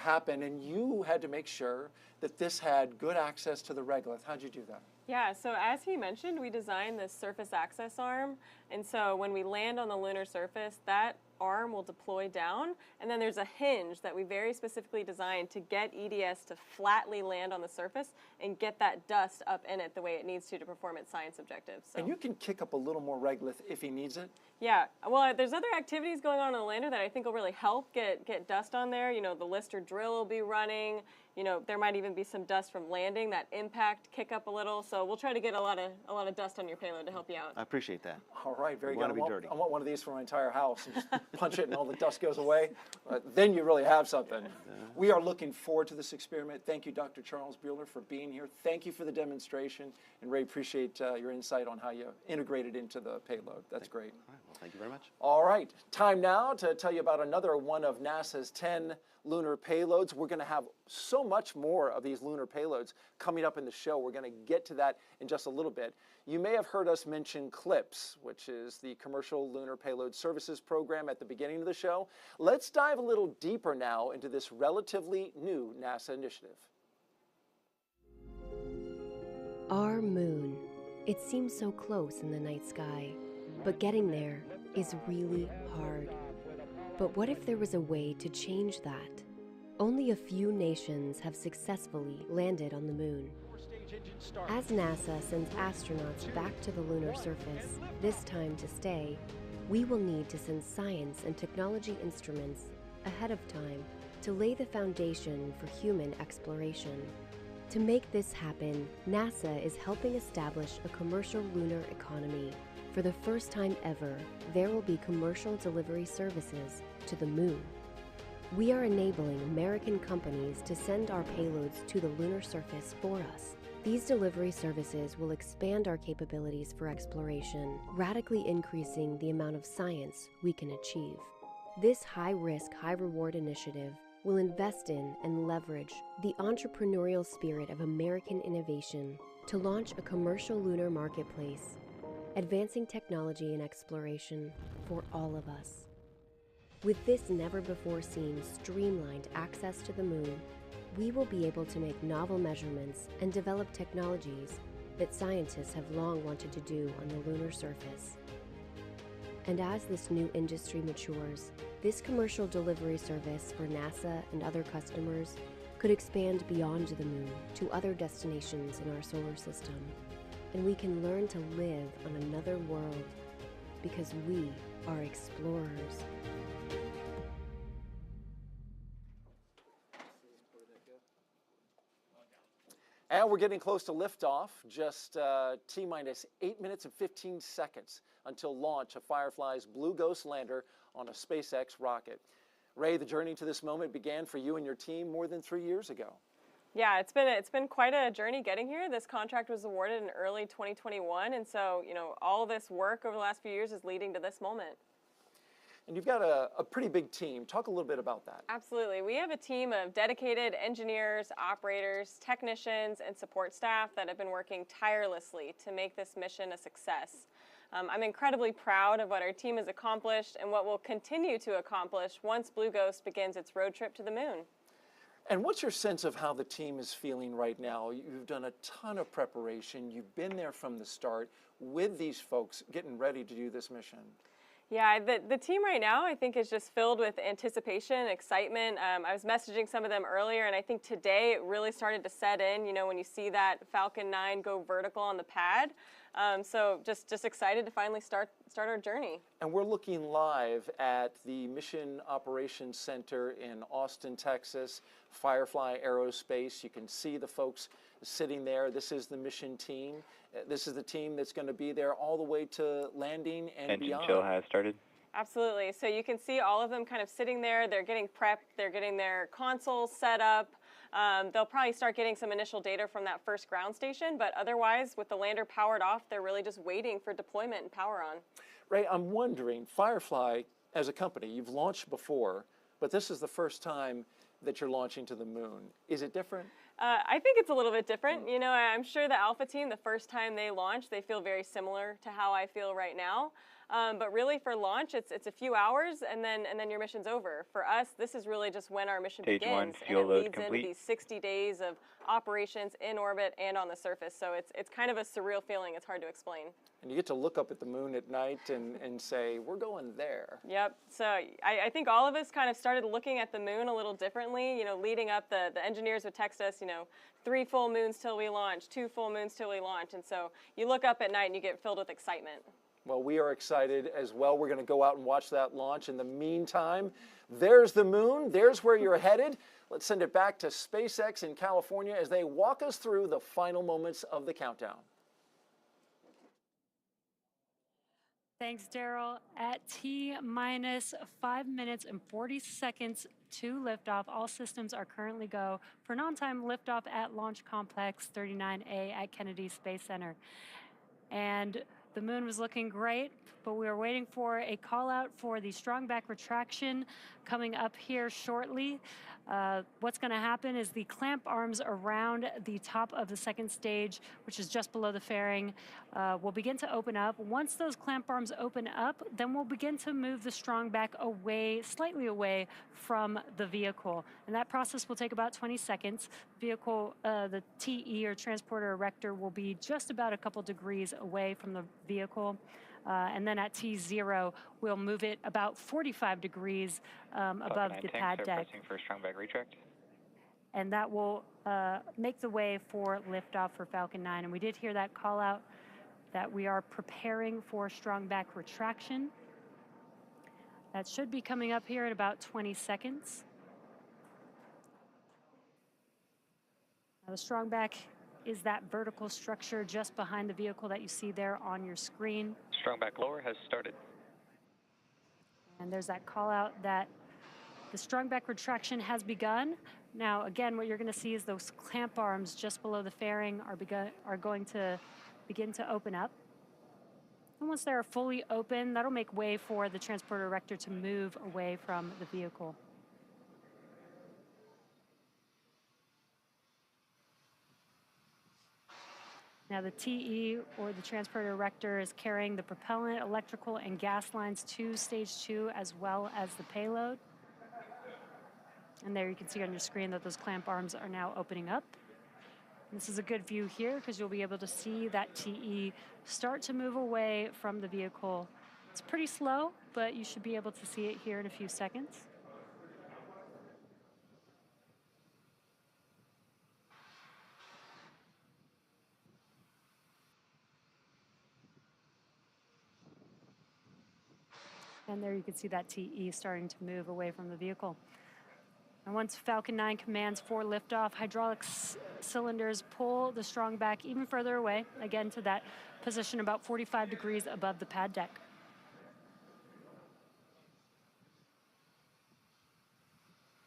[SPEAKER 9] happen, and you had to make sure that this had good access to the regolith. How'd you do that?
[SPEAKER 10] Yeah, so as he mentioned, we designed this surface access arm, and so when we land on the lunar surface, that arm will deploy down, and then there's a hinge that we very specifically designed to get EDS to flatly land on the surface and get that dust up in it the way it needs to perform its science objectives. So.
[SPEAKER 9] And you can kick up a little more regolith if he needs it?
[SPEAKER 10] Yeah, well, there's other activities going on the lander that I think will really help get dust on there. You know, the Lister drill will be running. You know, there might even be some dust from landing, that impact kick up a little. So we'll try to get a lot of dust on your payload to help you out.
[SPEAKER 19] I appreciate that.
[SPEAKER 9] All right, very
[SPEAKER 19] good.
[SPEAKER 9] I want one of these for my entire house. And just punch it and all the dust goes away. Then you really have something. We are looking forward to this experiment. Thank you, Dr. Charles Buehler, for being here. Thank you for the demonstration. And Ray, appreciate your insight on how you integrated into the payload. That's great.
[SPEAKER 19] All right, well, thank you very much.
[SPEAKER 9] All right, time now to tell you about another one of NASA's 10 lunar payloads. We're going to have so much more of these lunar payloads coming up in the show. We're going to get to that in just a little bit. You may have heard us mention CLPS, which is the Commercial Lunar Payload Services Program, at the beginning of the show. Let's dive a little deeper now into this relatively new NASA initiative.
[SPEAKER 20] Our moon. It seems so close in the night sky, but getting there is really hard. But what if there was a way to change that? Only a few nations have successfully landed on the moon. As NASA sends astronauts back to the lunar surface, this time to stay, we will need to send science and technology instruments ahead of time to lay the foundation for human exploration. To make this happen, NASA is helping establish a commercial lunar economy. For the first time ever, there will be commercial delivery services to the moon. We are enabling American companies to send our payloads to the lunar surface for us. These delivery services will expand our capabilities for exploration, radically increasing the amount of science we can achieve. This high-risk, high-reward initiative will invest in and leverage the entrepreneurial spirit of American innovation to launch a commercial lunar marketplace, advancing technology and exploration for all of us. With this never-before-seen streamlined access to the moon, we will be able to make novel measurements and develop technologies that scientists have long wanted to do on the lunar surface. And as this new industry matures, this commercial delivery service for NASA and other customers could expand beyond the moon to other destinations in our solar system. And we can learn to live on another world because we are explorers.
[SPEAKER 9] And we're getting close to liftoff, just T-minus 8 minutes and 15 seconds until launch of FireFly's Blue Ghost lander on a SpaceX rocket. Ray, the journey to this moment began for you and your team more than 3 years ago.
[SPEAKER 10] Yeah, it's been quite a journey getting here. This contract was awarded in early 2021, and so all this work over the last few years is leading to this moment.
[SPEAKER 9] And you've got a pretty big team. Talk a little bit about that.
[SPEAKER 10] Absolutely. We have a team of dedicated engineers, operators, technicians, and support staff that have been working tirelessly to make this mission a success. I'm incredibly proud of what our team has accomplished and what we'll continue to accomplish once Blue Ghost begins its road trip to the moon.
[SPEAKER 9] And what's your sense of how the team is feeling right now? You've done a ton of preparation. You've been there from the start with these folks getting ready to do this mission.
[SPEAKER 10] Yeah, the team right now, I think, is just filled with anticipation, excitement. I was messaging some of them earlier, and I think today it really started to set in, when you see that Falcon 9 go vertical on the pad. So just excited to finally start our journey.
[SPEAKER 9] And we're looking live at the Mission Operations Center in Austin, Texas, FireFly Aerospace. You can see the folks sitting there. This is the mission team. This is the team that's going to be there all the way to landing and beyond.
[SPEAKER 13] Engine chill has started.
[SPEAKER 10] Absolutely. So you can see all of them kind of sitting there. They're getting prepped. They're getting their consoles set up. They'll probably start getting some initial data from that first ground station, but otherwise, with the lander powered off, they're really just waiting for deployment and power on.
[SPEAKER 9] Ray, I'm wondering, FireFly, as a company, you've launched before, but this is the first time that you're launching to the moon. Is it different?
[SPEAKER 10] I think it's a little bit different. I'm sure the Alpha team, the first time they launched, they feel very similar to how I feel right now. But really for launch, it's a few hours and then your mission's over. For us, this is really just when our mission
[SPEAKER 13] Stage one,
[SPEAKER 10] begins, and
[SPEAKER 13] fuel
[SPEAKER 10] it
[SPEAKER 13] load
[SPEAKER 10] leads into
[SPEAKER 13] complete.
[SPEAKER 10] these 60 days of operations in orbit and on the surface. So it's kind of a surreal feeling. It's hard to explain.
[SPEAKER 9] And you get to look up at the moon at night and say, we're going there.
[SPEAKER 10] Yep. So I think all of us kind of started looking at the moon a little differently. You know, leading up, the engineers would text us, 3 full moons till we launch, 2 full moons till we launch. And so you look up at night and you get filled with excitement.
[SPEAKER 9] Well, we are excited as well. We're going to go out and watch that launch. In the meantime, there's the moon. There's where you're headed. Let's send it back to SpaceX in California as they walk us through the final moments of the countdown.
[SPEAKER 12] Thanks, Daryl. At T-minus 5 minutes and 40 seconds to liftoff, all systems are currently go for non-time liftoff at Launch Complex 39A at Kennedy Space Center. And the moon was looking great, but we were waiting for a call out for the strong back retraction coming up here shortly. What's going to happen is the clamp arms around the top of the second stage, which is just below the fairing, will begin to open up. Once those clamp arms open up, then we'll begin to move the strong back away, slightly away from the vehicle. And that process will take about 20 seconds. Vehicle, the TE or transporter erector will be just about a couple degrees away from the vehicle. And then at T0, we'll move it about 45 degrees above the pad deck.
[SPEAKER 13] Pressing for strong back retract.
[SPEAKER 12] And that will make the way for liftoff for Falcon 9. And we did hear that call out that we are preparing for strong back retraction. That should be coming up here in about 20 seconds. Now the strong back is that vertical structure just behind the vehicle that you see there on your screen.
[SPEAKER 13] Strong back lower has started.
[SPEAKER 12] And there's that call out that the strong back retraction has begun. Now, again, what you're going to see is those clamp arms just below the fairing are going to begin to open up. And once they're fully open, that'll make way for the transporter erector to move away from the vehicle. Now the TE, or the transporter erector, is carrying the propellant, electrical, and gas lines to stage 2, as well as the payload. And there you can see on your screen that those clamp arms are now opening up. And this is a good view here because you'll be able to see that TE start to move away from the vehicle. It's pretty slow, but you should be able to see it here in a few seconds. And there you can see that TE starting to move away from the vehicle. And once Falcon 9 commands for liftoff, hydraulic cylinders pull the strong back even further away, again to that position about 45 degrees above the pad deck.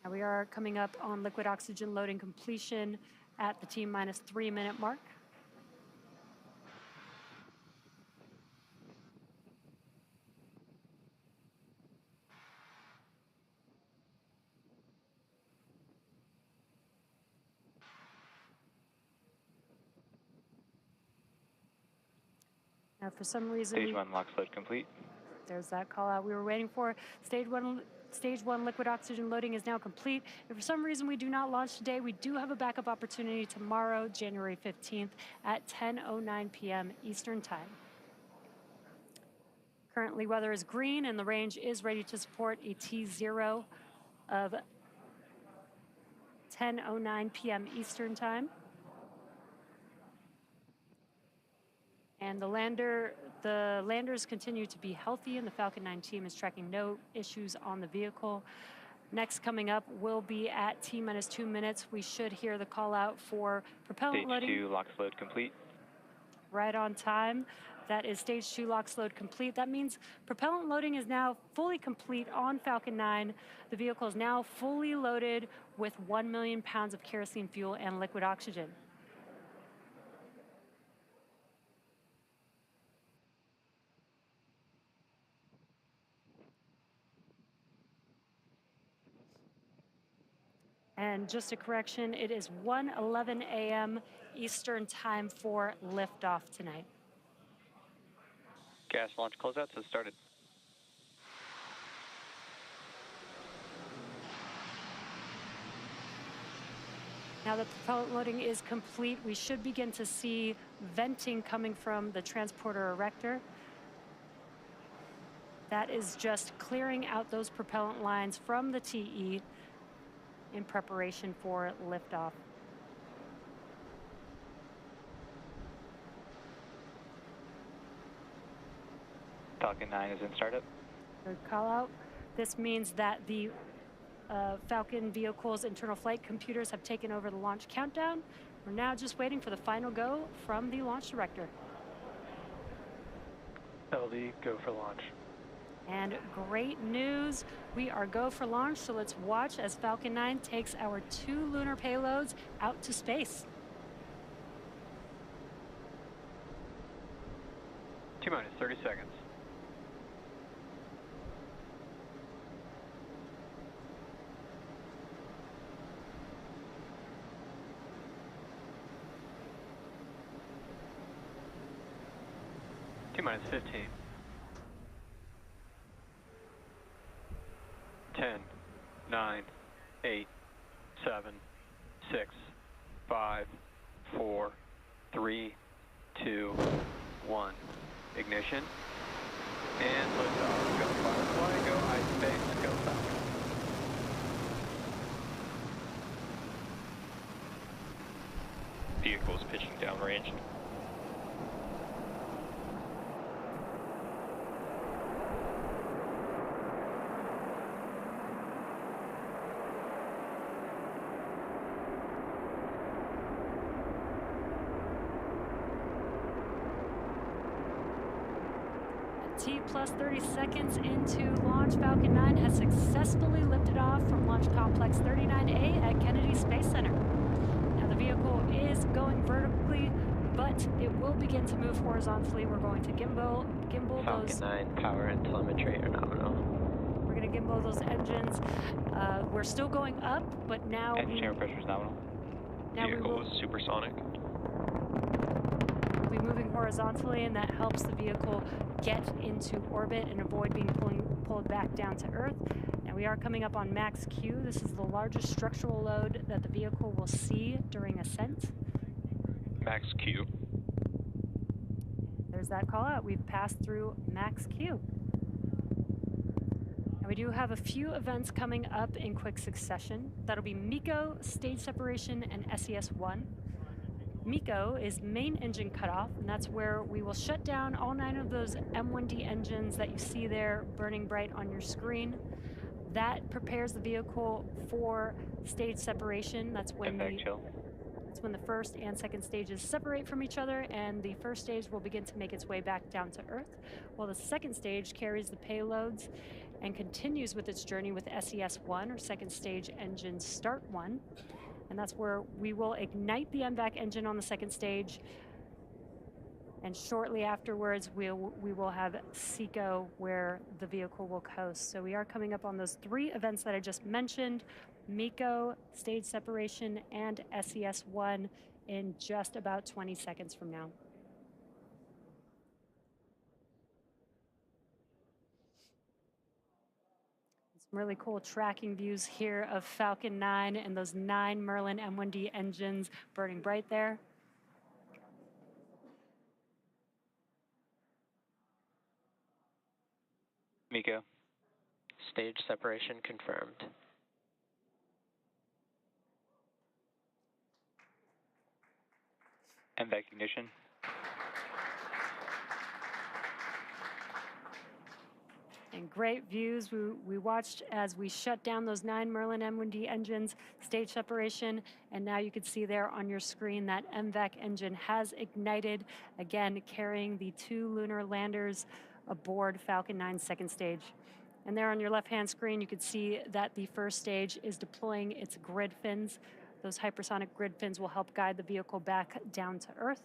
[SPEAKER 12] Now we are coming up on liquid oxygen loading completion at the T-minus 3 minute mark. Now, for some reason,
[SPEAKER 13] Stage 1 LOX load complete.
[SPEAKER 12] There's that call out we were waiting for. Stage one liquid oxygen loading is now complete. If for some reason we do not launch today, we do have a backup opportunity tomorrow, January 15th at 10:09 p.m. Eastern Time. Currently, weather is green and the range is ready to support a T0 of 10:09 p.m. Eastern Time. And the landers continue to be healthy, and the Falcon 9 team is tracking no issues on the vehicle. Next coming up will be at T-minus 2 minutes. We should hear the call out for propellant loading.
[SPEAKER 13] Stage 2 LOX load complete.
[SPEAKER 12] Right on time. That is stage 2 LOX load complete. That means propellant loading is now fully complete on Falcon 9. The vehicle is now fully loaded with 1 million pounds of kerosene fuel and liquid oxygen. And just a correction, it is 1:11 a.m. Eastern Time for liftoff tonight.
[SPEAKER 13] Gas launch closeouts has started.
[SPEAKER 12] Now that propellant loading is complete, we should begin to see venting coming from the transporter erector. That is just clearing out those propellant lines from the TE in preparation for liftoff.
[SPEAKER 13] Falcon 9 is in startup.
[SPEAKER 12] Good call out. This means that the Falcon vehicle's internal flight computers have taken over the launch countdown. We're now just waiting for the final go from the launch director.
[SPEAKER 4] LD, go for launch.
[SPEAKER 12] And great news, we are go for launch, so let's watch as Falcon 9 takes our 2 lunar payloads out to space.
[SPEAKER 13] T-minus 30 seconds. T-minus 15. 10, 9, 8, 7, 6, 5, 4, 3, 2, 1. Ignition. And liftoff. Go FireFly, go iSpace, go Falcon. Vehicles pitching downrange.
[SPEAKER 12] T plus 30 seconds into launch, Falcon 9 has successfully lifted off from Launch Complex 39A at Kennedy Space Center. Now the vehicle is going vertically, but it will begin to move horizontally. We're going to gimbal
[SPEAKER 13] Falcon
[SPEAKER 12] those.
[SPEAKER 13] 9 power and telemetry are nominal.
[SPEAKER 12] We're going to gimbal those engines. We're still going up, but now
[SPEAKER 13] Engine air pressure is nominal. Vehicle is supersonic.
[SPEAKER 12] We'll be moving horizontally, and that helps the vehicle get into orbit and avoid being pulled back down to Earth. Now we are coming up on max Q. This is the largest structural load that the vehicle will see during ascent.
[SPEAKER 13] Max Q.
[SPEAKER 12] There's that call out. We've passed through max Q. And we do have a few events coming up in quick succession. That'll be MECO, stage separation, and SES-1. MECO is main engine cutoff, and that's where we will shut down all 9 of those M1D engines that you see there burning bright on your screen. That prepares the vehicle for stage separation. That's when the first and second stages separate from each other, and the first stage will begin to make its way back down to Earth, while the second stage carries the payloads and continues with its journey with SES-1, or second stage engine start 1. And that's where we will ignite the MVAC engine on the second stage. And shortly afterwards, we will have SECO, where the vehicle will coast. So we are coming up on those 3 events that I just mentioned: MECO, stage separation, and SES-1 in just about 20 seconds from now. Some really cool tracking views here of Falcon 9 and those 9 Merlin M1D engines burning bright there.
[SPEAKER 13] MECO. Stage separation confirmed. MVAC ignition.
[SPEAKER 12] And great views. We watched as we shut down those 9 Merlin M1D engines, stage separation, and now you can see there on your screen that MVAC engine has ignited, again carrying the 2 lunar landers aboard Falcon 9's second stage. And there on your left-hand screen, you can see that the first stage is deploying its grid fins. Those hypersonic grid fins will help guide the vehicle back down to Earth.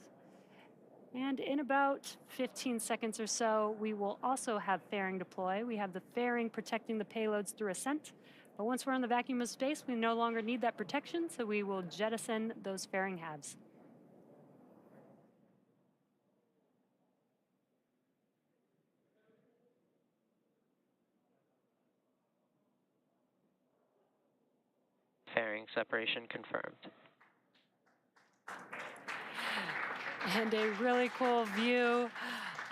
[SPEAKER 12] And in about 15 seconds or so, we will also have fairing deploy. We have the fairing protecting the payloads through ascent. But once we're in the vacuum of space, we no longer need that protection, so we will jettison those fairing halves.
[SPEAKER 13] Fairing separation confirmed.
[SPEAKER 12] And a really cool view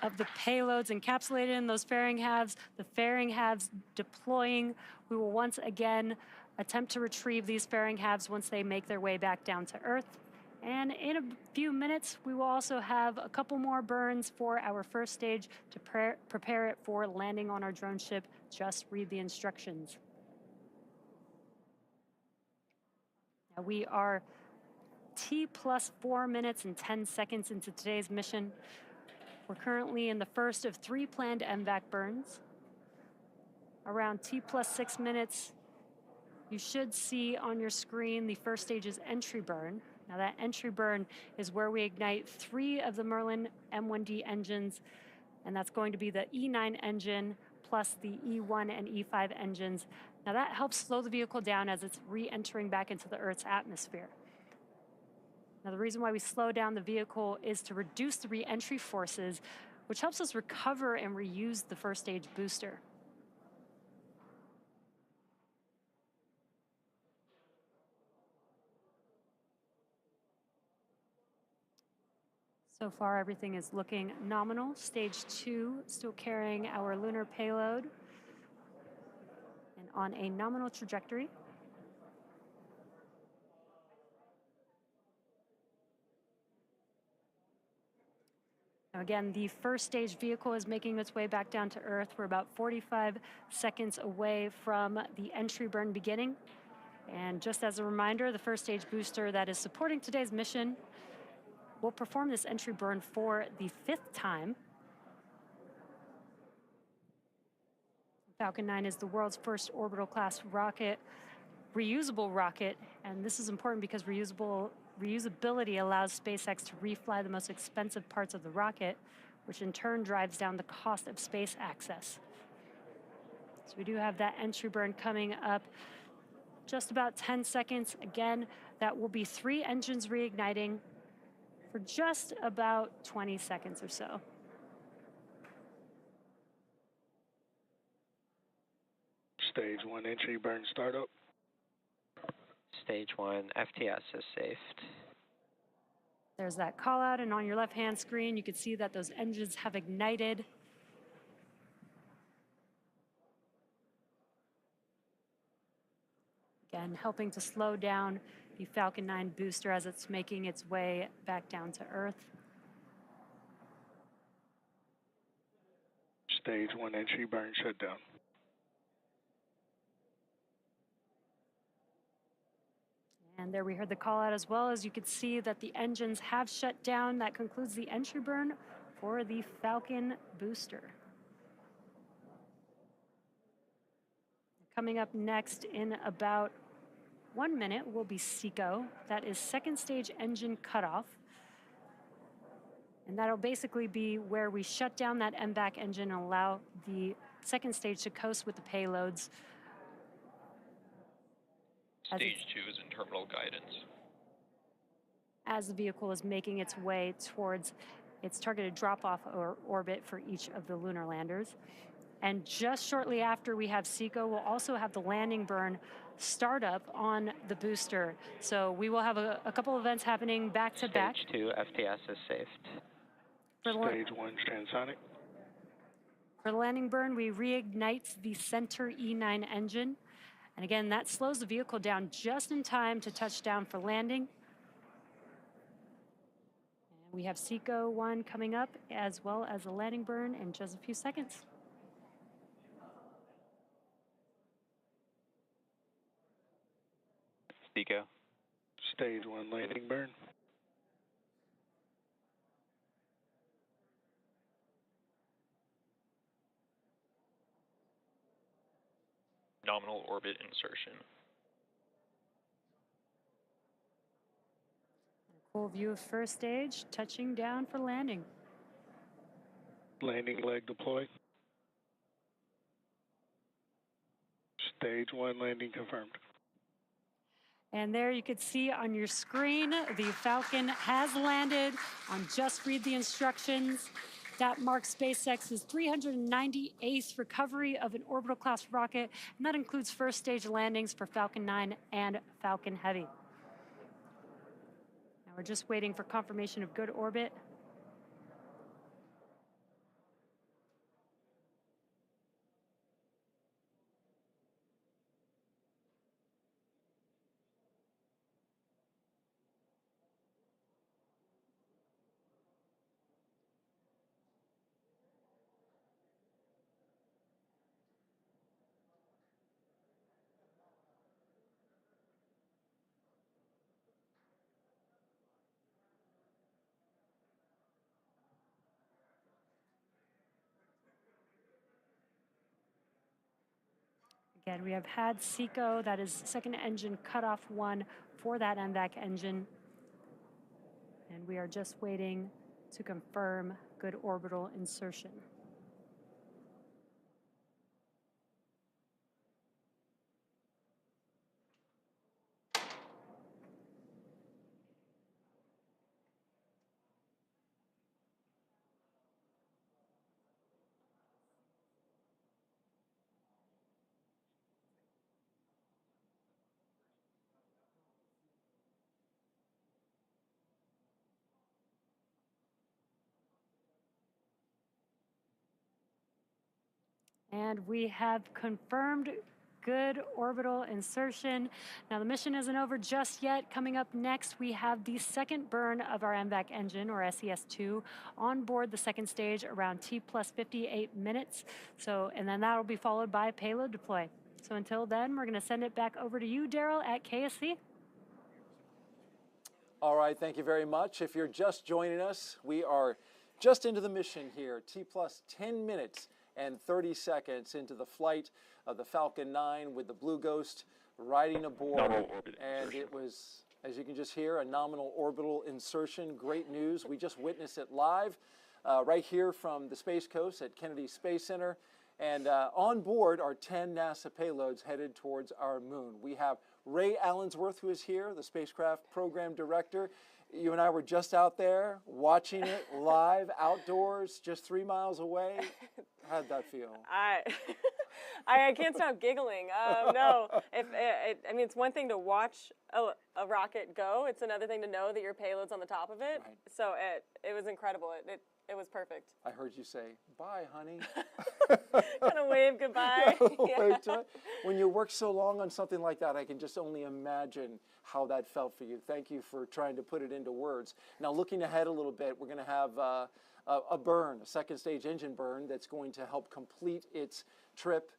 [SPEAKER 12] of the payloads encapsulated in those fairing halves, the fairing halves deploying. We will once again attempt to retrieve these fairing halves once they make their way back down to Earth. And in a few minutes, we will also have a couple more burns for our first stage to prepare it for landing on our drone ship. Just read the instructions. Now we are T plus 4 minutes and 10 seconds into today's mission. We're currently in the first of 3 planned MVAC burns. Around T plus 6 minutes, you should see on your screen the first stage's entry burn. Now that entry burn is where we ignite 3 of the Merlin M1D engines, and that's going to be the E9 engine plus the E1 and E5 engines. Now that helps slow the vehicle down as it's re-entering back into the Earth's atmosphere. Now the reason why we slow down the vehicle is to reduce the re-entry forces, which helps us recover and reuse the first stage booster. So far, everything is looking nominal. Stage 2, still carrying our lunar payload and on a nominal trajectory. Now again, the first stage vehicle is making its way back down to Earth. We're about 45 seconds away from the entry burn beginning. And just as a reminder, the first stage booster that is supporting today's mission will perform this entry burn for the 5th time. Falcon 9 is the world's first orbital class rocket, reusable rocket, and this is important because reusability allows SpaceX to refly the most expensive parts of the rocket, which in turn drives down the cost of space access. So we do have that entry burn coming up just about 10 seconds. Again, that will be 3 engines reigniting for just about 20 seconds or so.
[SPEAKER 3] Stage 1 entry burn startup.
[SPEAKER 13] Stage 1 FTS is saved.
[SPEAKER 12] There's that call out, and on your left-hand screen, you can see that those engines have ignited. Again, helping to slow down the Falcon 9 booster as it's making its way back down to Earth.
[SPEAKER 3] Stage 1 entry burn shutdown.
[SPEAKER 12] And there we heard the call out as well. As you can see that the engines have shut down. That concludes the entry burn for the Falcon booster. Coming up next in about 1 minute will be SECO. That is second stage engine cutoff. And that'll basically be where we shut down that MVAC engine and allow the second stage to coast with the payloads.
[SPEAKER 13] Stage 2 is in terminal guidance.
[SPEAKER 12] As the vehicle is making its way towards its targeted drop-off orbit for each of the lunar landers. And just shortly after we have SECO, we'll also have the landing burn start up on the booster. So we will have a couple events happening back to back.
[SPEAKER 13] Stage 2 FTS is saved.
[SPEAKER 3] Stage 1 transonic.
[SPEAKER 12] For the landing burn, we reignite the center E9 engine. And again, that slows the vehicle down just in time to touch down for landing. And we have SECO 1 coming up, as well as a landing burn in just a few seconds.
[SPEAKER 13] SECO.
[SPEAKER 3] Stage 1 landing burn.
[SPEAKER 13] Nominal orbit insertion.
[SPEAKER 12] Full view of first stage, touching down for landing.
[SPEAKER 3] Landing leg deployed. Stage 1 landing confirmed.
[SPEAKER 12] And there you could see on your screen, the Falcon has landed on Just Read the Instructions. That marks SpaceX's 398th recovery of an orbital class rocket, and that includes first stage landings for Falcon 9 and Falcon Heavy. Now we're just waiting for confirmation of good orbit. Again, we have had SECO, that is second engine cutoff 1 for that MVAC engine. And we are just waiting to confirm good orbital insertion. And we have confirmed good orbital insertion. Now the mission isn't over just yet. Coming up next, we have the second burn of our MVAC engine, or SES-2, on board the second stage around T plus 58 minutes. And then that'll be followed by payload deploy. So until then, we're gonna send it back over to you, Daryl, at KSC.
[SPEAKER 9] All right, thank you very much. If you're just joining us, we are just into the mission here, T plus 10 minutes and 30 seconds into the flight of the Falcon 9 with the Blue Ghost riding aboard. And it was, as you can just hear, a nominal orbital insertion. Great news. We just witnessed it live right here from the Space Coast at Kennedy Space Center. And on board are 10 NASA payloads headed towards our moon. We have Ray Allensworth, who is here, the spacecraft program director. You and I were just out there watching it live, outdoors, just 3 miles away. How'd that feel?
[SPEAKER 10] I can't stop giggling. No, I mean, it's one thing to watch a rocket go. It's another thing to know that your payload's on the top of it. Right. So it was incredible. It was perfect.
[SPEAKER 9] I heard you say, bye, honey.
[SPEAKER 10] Kind of wave goodbye.
[SPEAKER 9] Yeah. When you work so long on something like that, I can just only imagine how that felt for you. Thank you for trying to put it into words. Now, looking ahead a little bit, we're going to have a burn, a second stage engine burn that's going to help complete its trip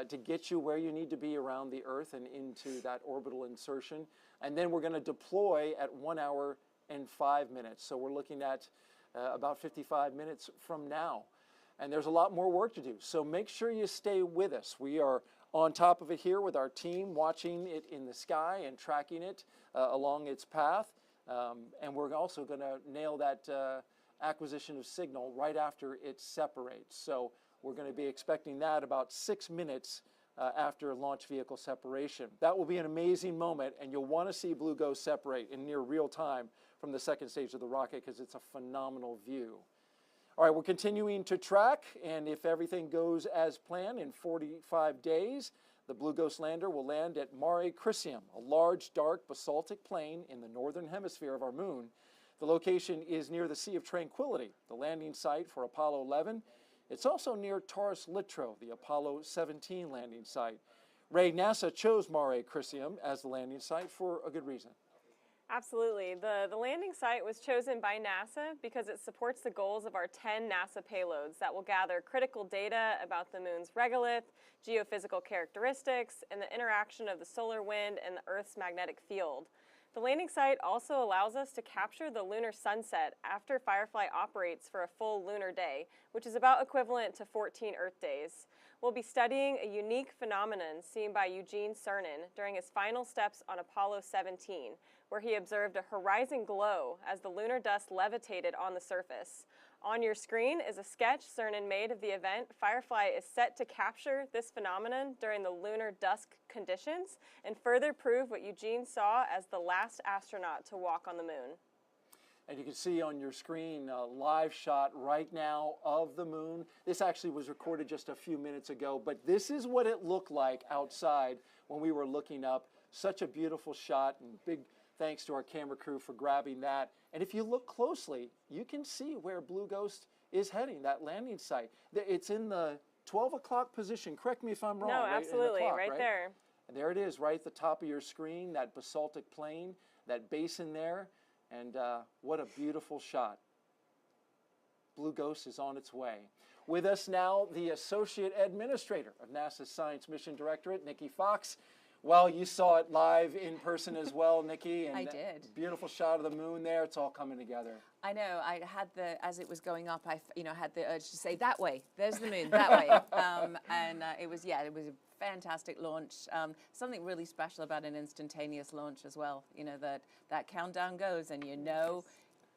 [SPEAKER 9] to get you where you need to be around the Earth and into that orbital insertion. And then we're going to deploy at 1 hour and 5 minutes. So we're looking at about 55 minutes from now. And there's a lot more work to do. So make sure you stay with us. We are on top of it here with our team, watching it in the sky and tracking it along its path. And we're also going to nail that acquisition of signal right after it separates. So we're going to be expecting that about 6 minutes after launch vehicle separation. That will be an amazing moment, and you'll want to see Blue Ghost separate in near real time from the second stage of the rocket because it's a phenomenal view. All right, we're continuing to track, and if everything goes as planned, in 45 days, the Blue Ghost lander will land at Mare Crisium, a large, dark basaltic plain in the northern hemisphere of our moon. The location is near the Sea of Tranquility, the landing site for Apollo 11. It's also near Taurus Littrow, the Apollo 17 landing site. Ray, NASA chose Mare Crisium as the landing site for a good reason.
[SPEAKER 10] Absolutely. The landing site was chosen by NASA because it supports the goals of our 10 NASA payloads that will gather critical data about the moon's regolith, geophysical characteristics, and the interaction of the solar wind and the Earth's magnetic field. The landing site also allows us to capture the lunar sunset after FireFly operates for a full lunar day, which is about equivalent to 14 Earth days. We'll be studying a unique phenomenon seen by Eugene Cernan during his final steps on Apollo 17, where he observed a horizon glow as the lunar dust levitated on the surface. On your screen is a sketch Cernan made of the event. FireFly is set to capture this phenomenon during the lunar dusk conditions and further prove what Eugene saw as the last astronaut to walk on the moon.
[SPEAKER 9] And you can see on your screen a live shot right now of the moon. This actually was recorded just a few minutes ago, but this is what it looked like outside when we were looking up. Such a beautiful shot, and big thanks to our camera crew for grabbing that. And if you look closely, you can see where Blue Ghost is heading, that landing site. It's in the 12 o'clock position. Correct me if I'm wrong.
[SPEAKER 10] No,
[SPEAKER 9] right?
[SPEAKER 10] absolutely,
[SPEAKER 9] Clock,
[SPEAKER 10] right there.
[SPEAKER 9] And there it is, right at the top of your screen, that basaltic plain, that basin there. And what a beautiful shot. Blue Ghost is on its way. With us now, the Associate Administrator of NASA's Science Mission Directorate, Nikki Fox. Well, you saw it live in person as well, Nikki. And
[SPEAKER 21] I did.
[SPEAKER 9] Beautiful shot of the moon there. It's all coming together.
[SPEAKER 21] I know. I had as it was going up, I had the urge to say, that way, there's the moon, that way. It was a fantastic launch. Something really special about an instantaneous launch as well. You know, that countdown goes and you know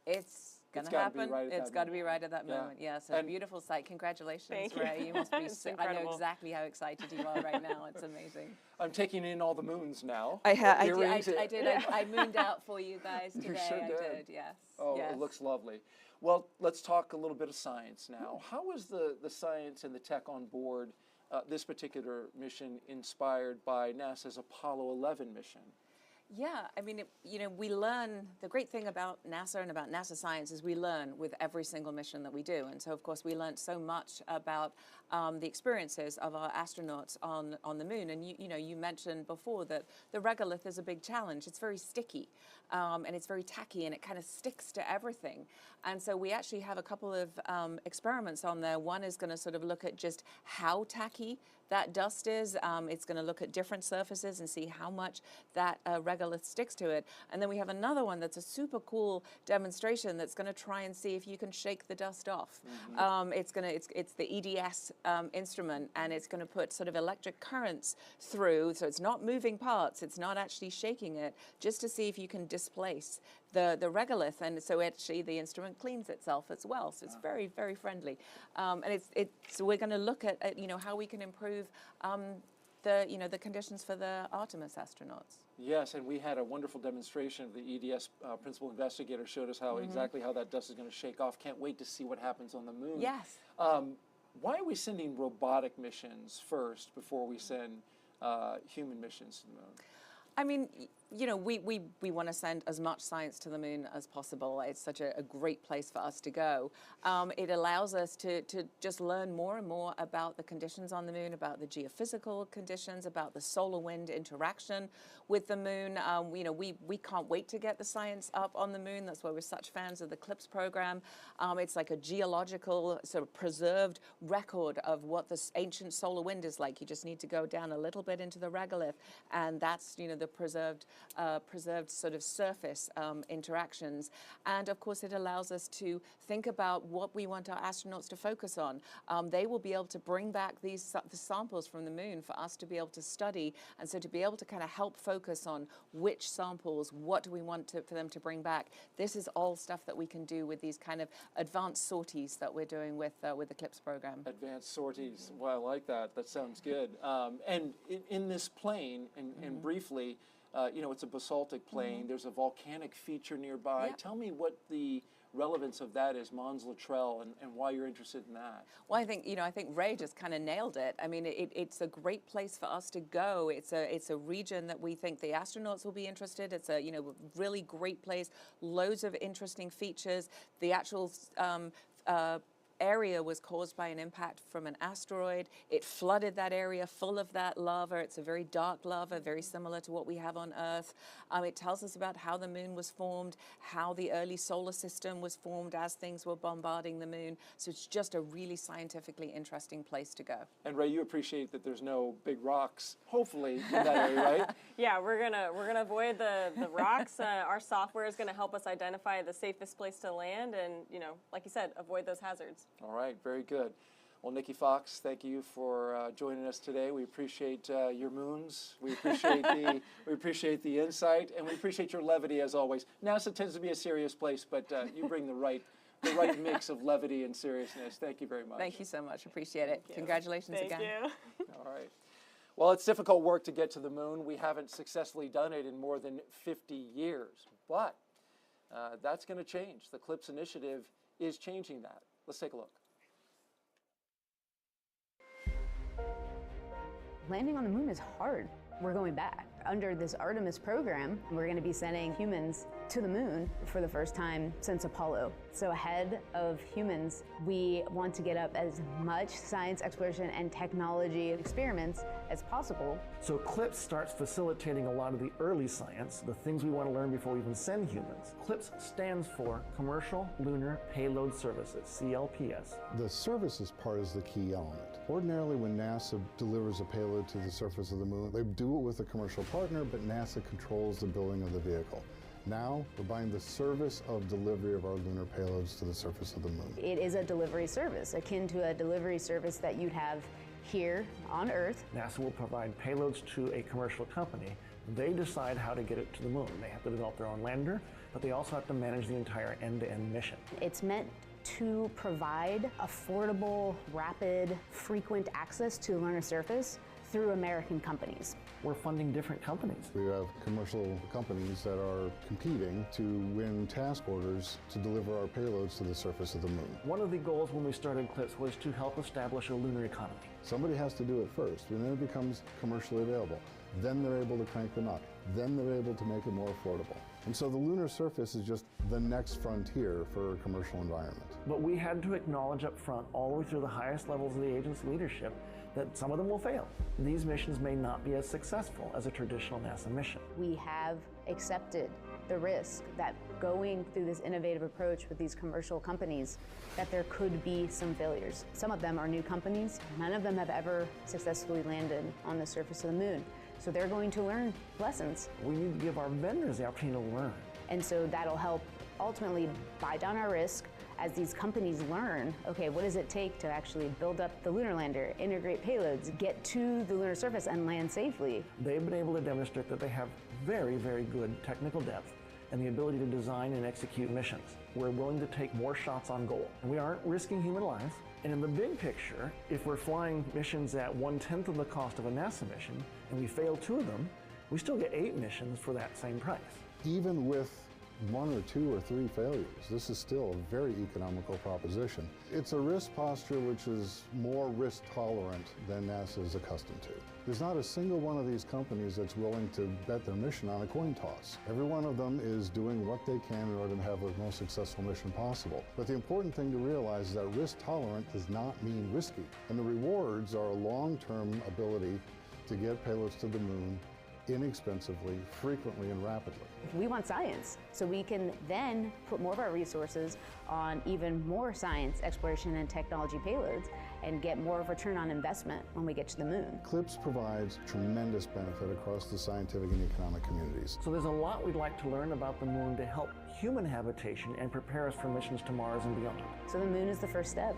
[SPEAKER 21] it's going to happen. It's got to be right at that moment. Yeah, so beautiful sight. Congratulations, Ray. You must be I know exactly how excited you are right now. It's amazing.
[SPEAKER 9] I'm taking in all the moons now.
[SPEAKER 21] I did. I mooned out for you guys today.
[SPEAKER 9] You sure did.
[SPEAKER 21] I did, yes.
[SPEAKER 9] Oh,
[SPEAKER 21] yes.
[SPEAKER 9] It looks lovely. Well, let's talk a little bit of science now. How was the science and the tech on board this particular mission inspired by NASA's Apollo 11 mission?
[SPEAKER 21] Yeah, I mean, we learn, the great thing about NASA and about NASA science is we learn with every single mission that we do. And so, of course, we learned so much about the experiences of our astronauts on the moon. And, you mentioned before that the regolith is a big challenge. It's very sticky and it's very tacky and it kind of sticks to everything. And so we actually have a couple of experiments on there. One is going to sort of look at just how tacky that dust is. It's going to look at different surfaces and see how much that regolith sticks to it. And then we have another one that's a super cool demonstration that's going to try and see if you can shake the dust off. Mm-hmm. It's the EDS instrument, and it's going to put sort of electric currents through, so it's not moving parts, it's not actually shaking it, just to see if you can displace the regolith, and so actually the instrument cleans itself as well. So it's very, very friendly, and so we're going to look at how we can improve the conditions for the Artemis astronauts.
[SPEAKER 9] Yes, and we had a wonderful demonstration of the EDS principal investigator showed us how exactly how that dust is going to shake off. Can't wait to see what happens on the moon.
[SPEAKER 21] Yes.
[SPEAKER 9] Why are we sending robotic missions first before we send human missions to the moon?
[SPEAKER 21] I mean, we want to send as much science to the moon as possible. It's such a great place for us to go. It allows us to just learn more and more about the conditions on the moon, about the geophysical conditions, about the solar wind interaction with the moon. We can't wait to get the science up on the moon. That's why we're such fans of the CLIPS program. It's like a geological sort of preserved record of what this ancient solar wind is like. You just need to go down a little bit into the regolith, and that's the preserved sort of surface interactions. And of course it allows us to think about what we want our astronauts to focus on. They will be able to bring back the samples from the moon for us to be able to study, and so to be able to kind of help focus on which samples, what do we want for them to bring back. This is all stuff that we can do with these kind of advanced sorties that we're doing with the CLIPS program.
[SPEAKER 9] Advanced sorties, well, I like that. That sounds good. And in this plane, and briefly, it's a basaltic plain. There's a volcanic feature nearby.
[SPEAKER 21] Yep.
[SPEAKER 9] Tell me what the relevance of that is, Mons Luttrell, and why you're interested in that.
[SPEAKER 21] Well, I think Ray just kind of nailed it. I mean, it's a great place for us to go. It's a region that we think the astronauts will be interested. It's a really great place. Loads of interesting features. The actual area was caused by an impact from an asteroid. It flooded that area full of that lava. It's a very dark lava, very similar to what we have on Earth. It tells us about how the moon was formed, how the early solar system was formed as things were bombarding the moon. So it's just a really scientifically interesting place to go.
[SPEAKER 9] And Ray, you appreciate that there's no big rocks, hopefully, in that area, right?
[SPEAKER 10] Yeah, we're gonna avoid the rocks. Our software is gonna help us identify the safest place to land, and like you said, avoid those hazards.
[SPEAKER 9] All right, very good. Well, Nikki Fox, thank you for joining us today. We appreciate your moons. We appreciate the insight, and we appreciate your levity as always. NASA tends to be a serious place, but you bring the right mix of levity and seriousness. Thank you very much.
[SPEAKER 21] Thank you so much. Appreciate it. Congratulations again.
[SPEAKER 10] Thank you.
[SPEAKER 9] All right. Well, it's difficult work to get to the moon. We haven't successfully done it in more than 50 years, but That's going to change. The CLIPS initiative is changing that. Let's take a look.
[SPEAKER 5] Landing on the moon is hard. We're going back. Under this Artemis program, we're going to be sending humans to the moon for the first time since Apollo. So ahead of humans, we want to get up as much science, exploration, and technology experiments as possible.
[SPEAKER 22] So CLIPS starts facilitating a lot of the early science, the things we want to learn before we even send humans. CLIPS stands for Commercial Lunar Payload Services, CLPS.
[SPEAKER 8] The services part is the key element. Ordinarily, when NASA delivers a payload to the surface of the moon, they do it with a commercial partner, but NASA controls the building of the vehicle. Now, we're buying the service of delivery of our lunar payloads to the surface of the moon.
[SPEAKER 5] It is a delivery service, akin to a delivery service that you'd have here on Earth.
[SPEAKER 22] NASA will provide payloads to a commercial company. They decide how to get it to the moon. They have to develop their own lander, but they also have to manage the entire end-to-end mission.
[SPEAKER 5] It's meant to provide affordable, rapid, frequent access to the lunar surface through American companies.
[SPEAKER 22] We're funding different companies.
[SPEAKER 8] We have commercial companies that are competing to win task orders to deliver our payloads to the surface of the moon.
[SPEAKER 22] One of the goals when we started CLIPS was to help establish a lunar economy.
[SPEAKER 8] Somebody has to do it first, and then it becomes commercially available. Then they're able to crank them up. Then they're able to make it more affordable. And so the lunar surface is just the next frontier for a commercial environment.
[SPEAKER 22] But we had to acknowledge up front, all the way through the highest levels of the agency leadership, that some of them will fail. These missions may not be as successful as a traditional NASA mission.
[SPEAKER 5] We have accepted the risk that going through this innovative approach with these commercial companies, that there could be some failures. Some of them are new companies. None of them have ever successfully landed on the surface of the moon. So they're going to learn lessons.
[SPEAKER 22] We need to give our vendors the opportunity to learn.
[SPEAKER 5] And so that'll help ultimately buy down our risk as these companies learn, okay, what does it take to actually build up the lunar lander, integrate payloads, get to the lunar surface and land safely.
[SPEAKER 22] They've been able to demonstrate that they have very, very good technical depth and the ability to design and execute missions. We're willing to take more shots on goal. And we aren't risking human lives. And in the big picture, if we're flying missions at 1/10 of the cost of a NASA mission, and we fail 2 of them, we still get 8 missions for that same price.
[SPEAKER 8] Even with 1 or 2 or 3 failures, this is still a very economical proposition. It's a risk posture which is more risk tolerant than NASA is accustomed to. There's not a single one of these companies that's willing to bet their mission on a coin toss. Every one of them is doing what they can in order to have the most successful mission possible. But the important thing to realize is that risk tolerant does not mean risky. And the rewards are a long-term ability to get payloads to the moon inexpensively, frequently, and rapidly.
[SPEAKER 5] We want science, so we can then put more of our resources on even more science, exploration, and technology payloads and get more of a return on investment when we get to the moon.
[SPEAKER 8] CLIPS provides tremendous benefit across the scientific and economic communities.
[SPEAKER 22] So there's a lot we'd like to learn about the moon to help human habitation and prepare us for missions to Mars and beyond.
[SPEAKER 5] So the moon is the first step.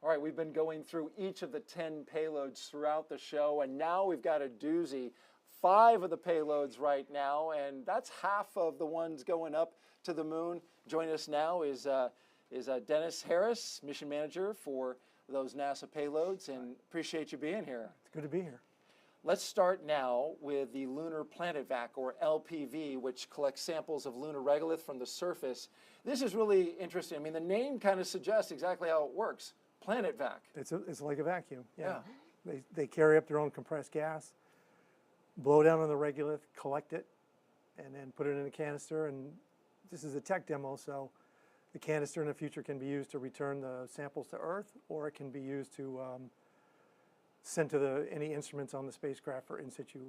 [SPEAKER 9] All right, we've been going through each of the 10 payloads throughout the show, and now we've got a doozy. 5 of the payloads right now, and that's half of the ones going up to the moon. Joining us now is Dennis Harris, mission manager for those NASA payloads, and appreciate you being here.
[SPEAKER 4] It's good to be here.
[SPEAKER 9] Let's start now with the Lunar Planet Vac, or LPV, which collects samples of lunar regolith from the surface. This is really interesting. I mean, the name kind of suggests exactly how it works. Planet Vac.
[SPEAKER 4] It's like a vacuum. Yeah. They carry up their own compressed gas, blow down on the regolith, collect it, and then put it in a canister. And this is a tech demo, so the canister in the future can be used to return the samples to Earth, or it can be used to send to any instruments on the spacecraft for in situ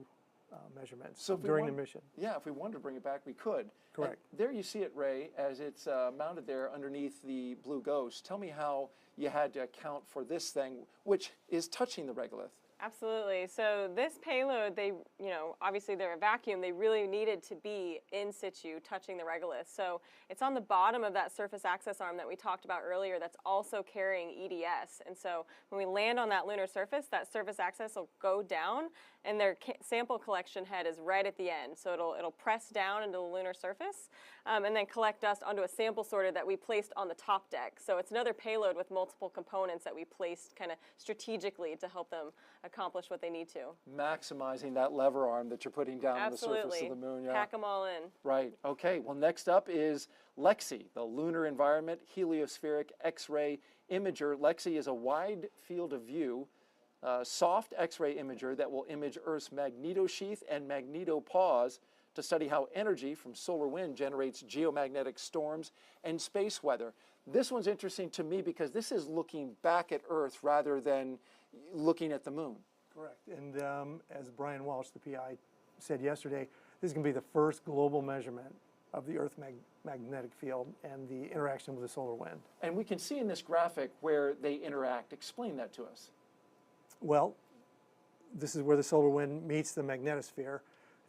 [SPEAKER 4] measurements during the mission.
[SPEAKER 9] Yeah, if we wanted to bring it back, we could.
[SPEAKER 4] Correct.
[SPEAKER 9] And there you see it, Ray, as it's mounted there underneath the Blue Ghost. Tell me how you had to account for this thing, which is touching the regolith.
[SPEAKER 10] Absolutely. So this payload, obviously they're a vacuum. They really needed to be in situ, touching the regolith. So it's on the bottom of that surface access arm that we talked about earlier that's also carrying EDS. And so when we land on that lunar surface, that surface access will go down and their sample collection head is right at the end. So it'll press down into the lunar surface and then collect dust onto a sample sorter that we placed on the top deck. So it's another payload with multiple components that we placed kind of strategically to help them accomplish what they need to.
[SPEAKER 9] Maximizing that lever arm that you're putting down on the surface of the moon. Yeah.
[SPEAKER 10] Pack them all in.
[SPEAKER 9] Right. Okay. Well, next up is LEXI, the Lunar Environment Heliospheric X-ray Imager. LEXI is a wide field of view, soft X-ray imager that will image Earth's magnetosheath and magnetopause to study how energy from solar wind generates geomagnetic storms and space weather. This one's interesting to me because this is looking back at Earth rather than looking at the moon.
[SPEAKER 4] Correct. And as Brian Walsh, the PI, said yesterday, this is going to be the first global measurement of the Earth magnetic field and the interaction with the solar wind.
[SPEAKER 9] And we can see in this graphic where they interact. Explain that to us.
[SPEAKER 4] Well, this is where the solar wind meets the magnetosphere,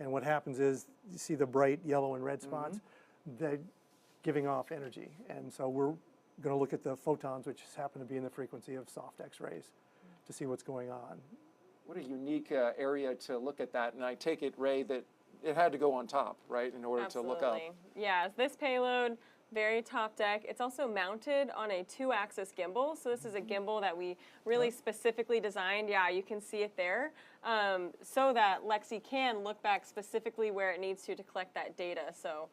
[SPEAKER 4] and what happens is you see the bright yellow and red spots, they're giving off energy. And so we're going to look at the photons, which happen to be in the frequency of soft X-rays, to see what's going on.
[SPEAKER 9] What a unique area to look at that. And I take it, Ray, that it had to go on top, right, in order to look up.
[SPEAKER 10] Yeah, this payload, very top deck. It's also mounted on a 2-axis gimbal. So this is a gimbal that we really specifically designed. Yeah, you can see it there. So that LEXI can look back specifically where it needs to collect that data. So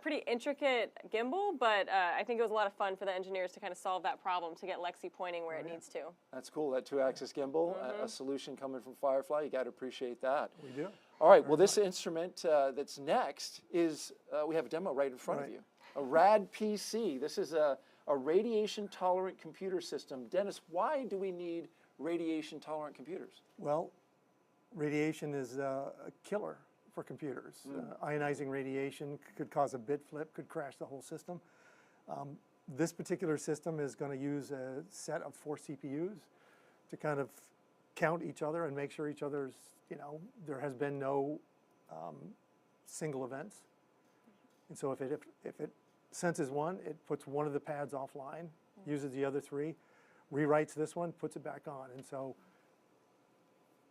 [SPEAKER 10] pretty intricate gimbal, but I think it was a lot of fun for the engineers to kind of solve that problem to get LEXI pointing where it needs to.
[SPEAKER 9] That's cool, that 2-axis gimbal, a solution coming from FireFly. You got to appreciate that.
[SPEAKER 4] We do.
[SPEAKER 9] All right, well, this instrument that's next is, we have a demo right in front of you. A RAD PC. This is a radiation-tolerant computer system. Dennis, why do we need radiation-tolerant computers?
[SPEAKER 4] Well, radiation is a killer for computers. Ionizing radiation could cause a bit flip, could crash the whole system. This particular system is going to use a set of 4 CPUs to kind of count each other and make sure each other's, there has been no single events. And so if it senses one, it puts one of the pads offline, uses the other 3, rewrites this one, puts it back on. And so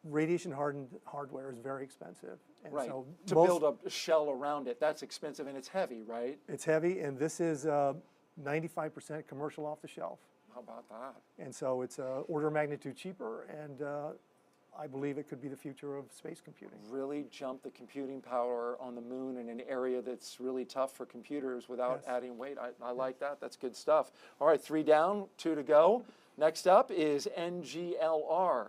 [SPEAKER 4] radiation-hardened hardware is very expensive. And
[SPEAKER 9] right,
[SPEAKER 4] so
[SPEAKER 9] to build a shell around it, that's expensive and it's heavy, right?
[SPEAKER 4] It's heavy, and this is 95% commercial off the shelf.
[SPEAKER 9] How about that?
[SPEAKER 4] And so it's order of magnitude cheaper, and I believe it could be the future of space computing.
[SPEAKER 9] Really jump the computing power on the moon in an area that's really tough for computers without adding weight. I like that. That's good stuff. All right, 3 down, 2 to go. Next up is NGLR.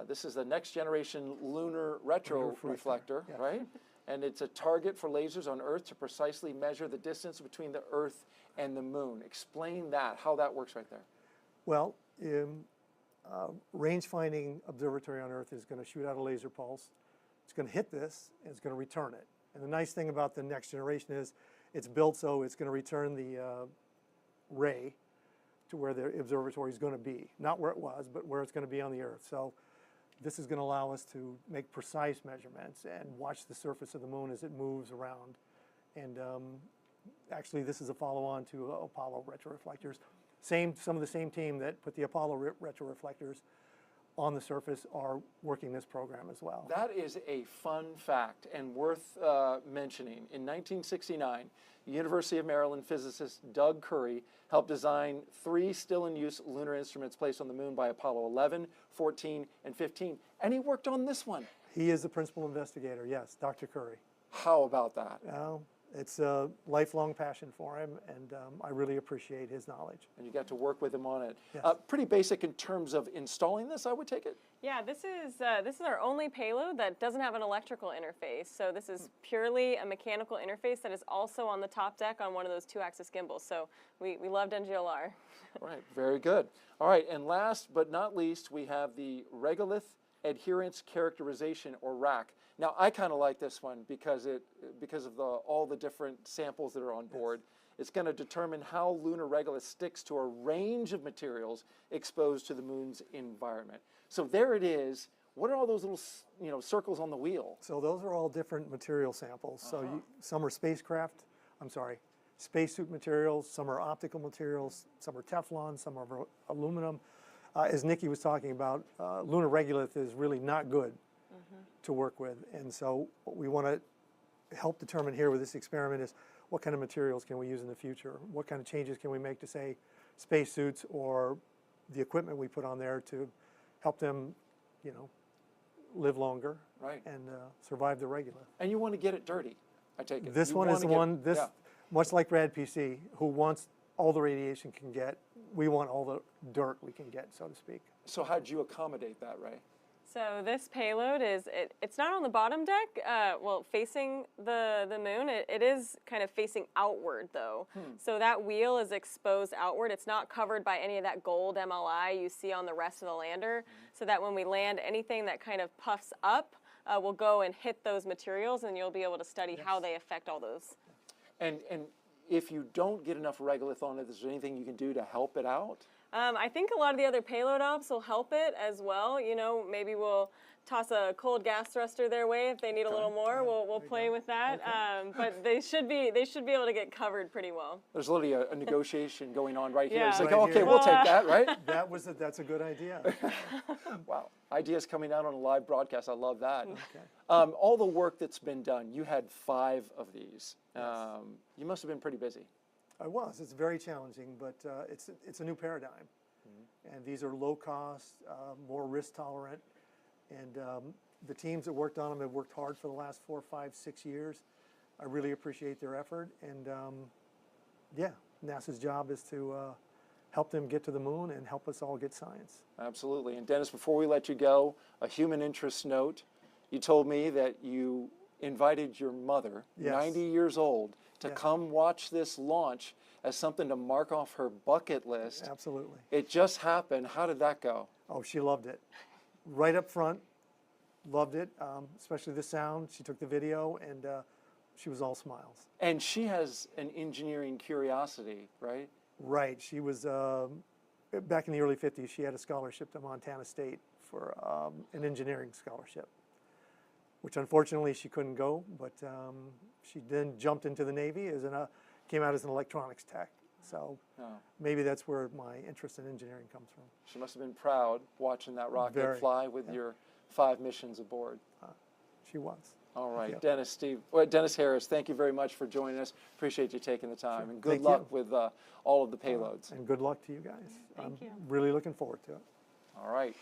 [SPEAKER 9] This is the next generation lunar retro reflector, right? And it's a target for lasers on Earth to precisely measure the distance between the Earth and the moon. Explain that, how that works right there.
[SPEAKER 4] Well, range finding observatory on Earth is going to shoot out a laser pulse. It's going to hit this, and it's going to return it. And the nice thing about the next generation is it's built so it's going to return the ray to where the observatory is going to be. Not where it was, but where it's going to be on the Earth. So this is going to allow us to make precise measurements and watch the surface of the moon as it moves around. And actually, this is a follow-on to Apollo retroreflectors. Some of the same team that put the Apollo retroreflectors on the surface are working this program as well.
[SPEAKER 9] That is a fun fact and worth mentioning. In 1969, University of Maryland physicist Doug Curry helped design 3 still-in-use lunar instruments placed on the moon by Apollo 11, 14, and 15. And he worked on this one.
[SPEAKER 4] He is the principal investigator, yes, Dr. Curry.
[SPEAKER 9] How about that?
[SPEAKER 4] It's a lifelong passion for him, and I really appreciate his knowledge.
[SPEAKER 9] And you got to work with him on it.
[SPEAKER 4] Yes.
[SPEAKER 9] Pretty basic in terms of installing this, I would take it?
[SPEAKER 10] Yeah, this is our only payload that doesn't have an electrical interface. So this is purely a mechanical interface that is also on the top deck on one of those 2-axis gimbals. So we loved NGLR.
[SPEAKER 9] All right, very good. All right, and last but not least, we have the Regolith Adherence Characterization, or RAC. Now, I kind of like this one because of all the different samples that are on board. It's going to determine how lunar regolith sticks to a range of materials exposed to the moon's environment. So there it is. What are all those little circles on the wheel?
[SPEAKER 4] So those are all different material samples. So some are spacesuit materials, some are optical materials, some are Teflon, some are aluminum. As Nikki was talking about, lunar regolith is really not good to work with. And so what we want to help determine here with this experiment is what kind of materials can we use in the future? What kind of changes can we make to, say, spacesuits or the equipment we put on there to help them, you know, live longer and survive the regolith.
[SPEAKER 9] And you want to get it dirty, I take it.
[SPEAKER 4] This one is the one, much like Rad PC, who wants all the radiation can get, we want all the dirt we can get, so to speak.
[SPEAKER 9] So how did you accommodate that, Ray?
[SPEAKER 10] So this payload is, it's not on the bottom deck, well, facing the moon. It is kind of facing outward, though. So that wheel is exposed outward. It's not covered by any of that gold MLI you see on the rest of the lander, so that when we land, anything that kind of puffs up will go and hit those materials, and you'll be able to study how they affect all those.
[SPEAKER 9] And if you don't get enough regolith on it, is there anything you can do to help it out?
[SPEAKER 10] I think a lot of the other payload ops will help it as well. You know, maybe we'll toss a cold gas thruster their way if they need a little more. We'll play with that. But they should be able to get covered pretty well.
[SPEAKER 9] There's literally a negotiation going on right here.
[SPEAKER 10] Yeah.
[SPEAKER 9] It's like, okay, we'll take that, right?
[SPEAKER 4] That's a good idea.
[SPEAKER 9] Wow, ideas coming out on a live broadcast. I love that. All the work that's been done. You had 5 of these. You must have been pretty busy.
[SPEAKER 4] I was. It's very challenging, but it's a new paradigm. And these are low cost, more risk tolerant. And the teams that worked on them have worked hard for the last 4, 5, 6 years. I really appreciate their effort. And yeah, NASA's job is to help them get to the moon and help us all get science.
[SPEAKER 9] Absolutely. And Dennis, before we let you go, a human interest note. You told me that you invited your mother, 90 years old, to come watch this launch as something to mark off her bucket list.
[SPEAKER 4] Absolutely.
[SPEAKER 9] It just happened. How did that go?
[SPEAKER 4] Oh, she loved it. Right up front, loved it, especially the sound. She took the video, and she was all smiles.
[SPEAKER 9] And she has an engineering curiosity, right?
[SPEAKER 4] Right. She was, back in the early 50s, she had a scholarship to Montana State for an engineering scholarship, which unfortunately she couldn't go, but she then jumped into the Navy, came out as an electronics tech. So maybe that's where my interest in engineering comes from.
[SPEAKER 9] She must have been proud watching that rocket fly with your 5 missions aboard.
[SPEAKER 4] She was.
[SPEAKER 9] All right, Dennis Harris, thank you very much for joining us. Appreciate you taking the time, and good luck with all of the payloads.
[SPEAKER 4] And good luck to you guys. I'm really looking forward to it.
[SPEAKER 9] All right.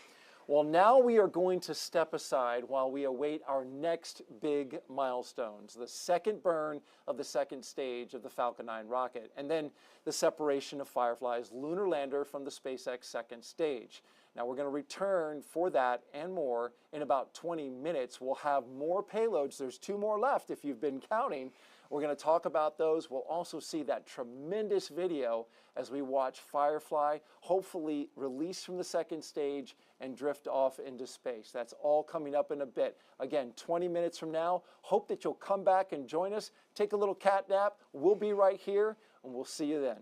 [SPEAKER 9] Well, now we are going to step aside while we await our next big milestones, the second burn of the second stage of the Falcon 9 rocket, and then the separation of FireFly's lunar lander from the SpaceX second stage. Now, we're going to return for that and more in about 20 minutes. We'll have more payloads. There's 2 more left if you've been counting. We're going to talk about those. We'll also see that tremendous video as we watch FireFly hopefully release from the second stage and drift off into space. That's all coming up in a bit. Again, 20 minutes from now. Hope that you'll come back and join us. Take a little cat nap. We'll be right here, and we'll see you then.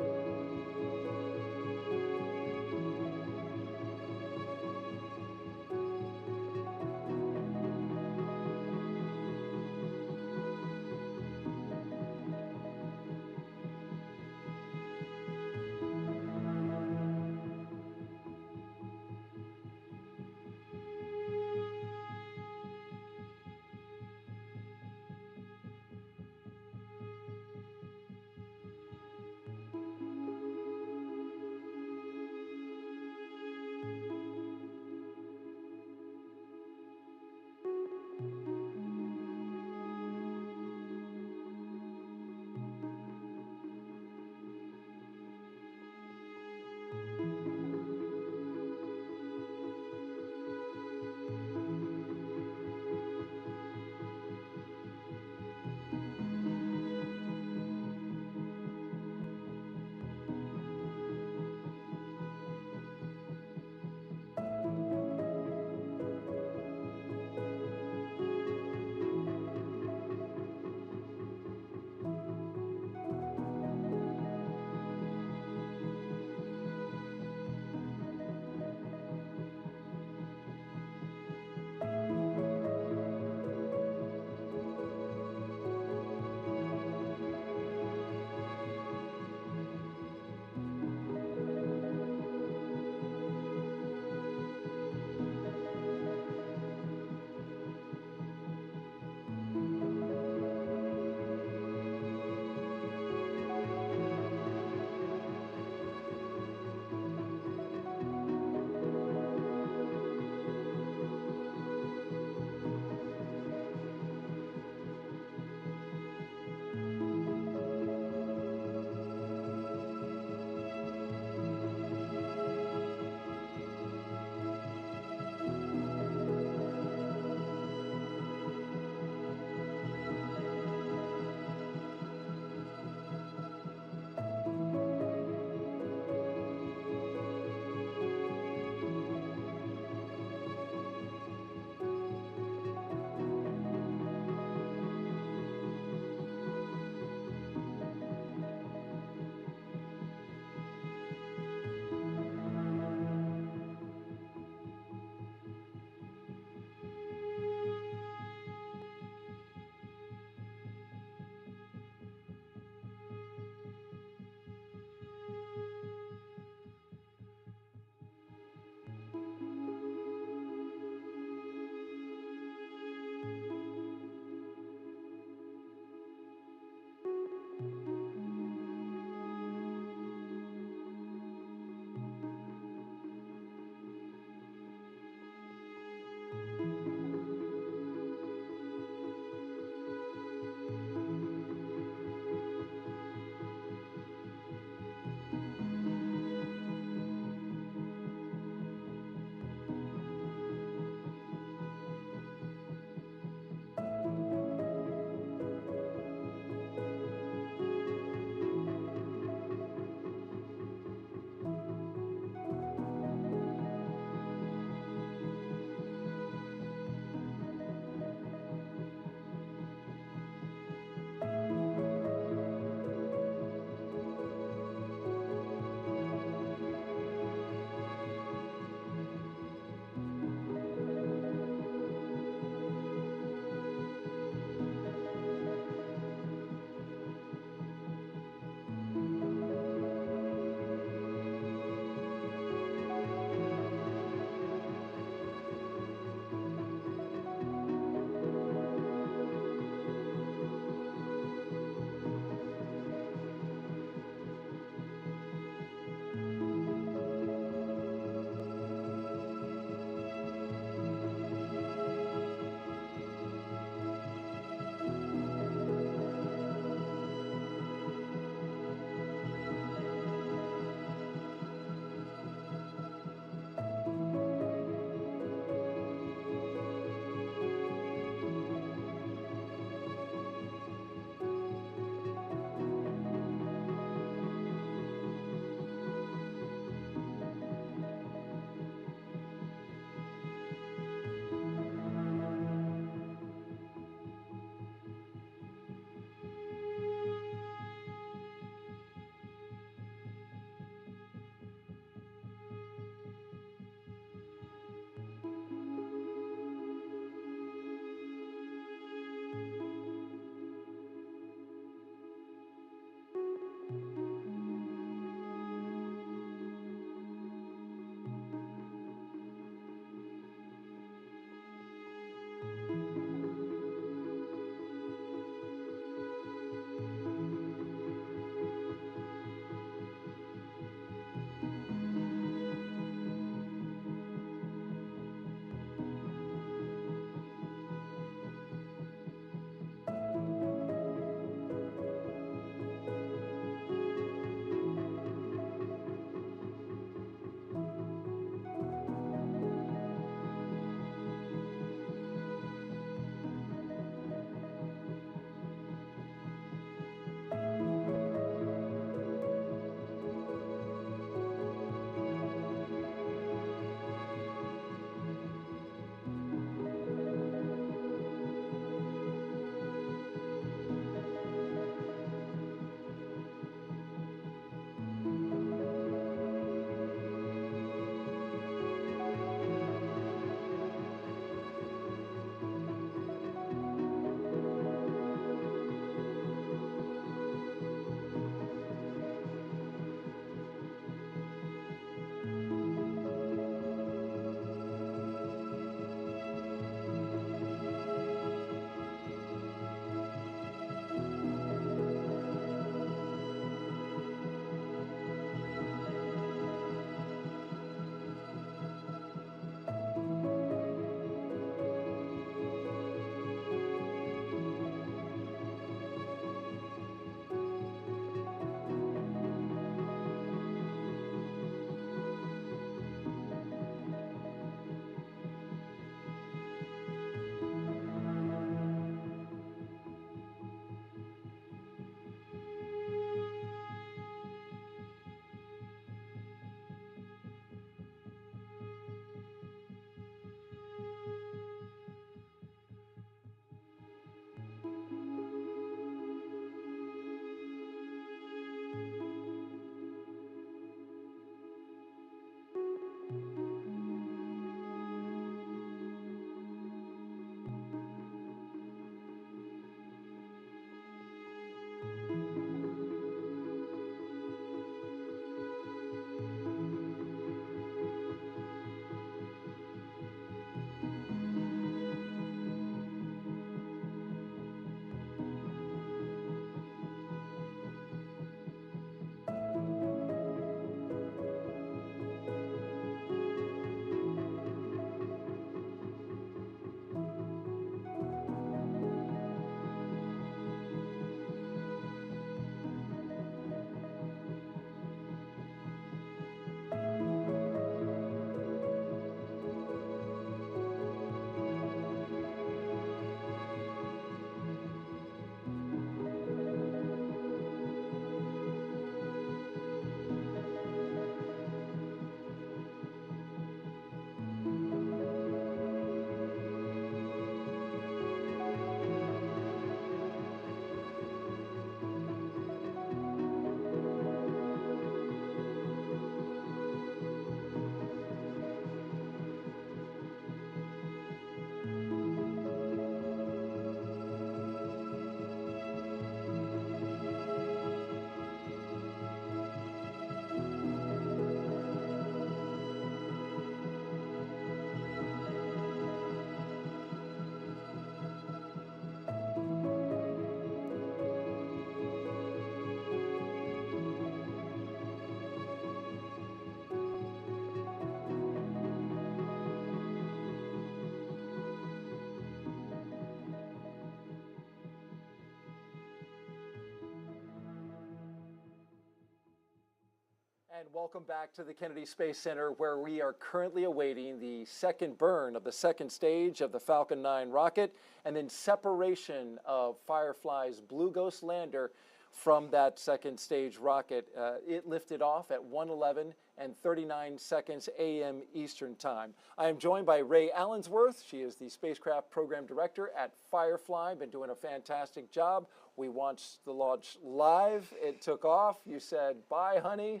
[SPEAKER 9] And welcome back to the Kennedy Space Center, where we are currently awaiting the second burn of the second stage of the Falcon 9 rocket, and then separation of FireFly's Blue Ghost lander from that second stage rocket. It lifted off at 1:11 and 39 seconds a.m. Eastern Time. I am joined by Ray Allensworth. She is the Spacecraft Program Director at FireFly. Been doing a fantastic job. We watched the launch live. It took off. You said, bye, honey.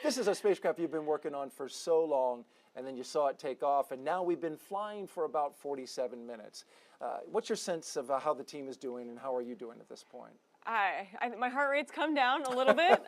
[SPEAKER 9] This is a spacecraft you've been working on for so long, and then you saw it take off, and now we've been flying for about 47 minutes. What's your sense of how the team is doing, and how are you doing at this point?
[SPEAKER 10] My heart rate's come down a little bit.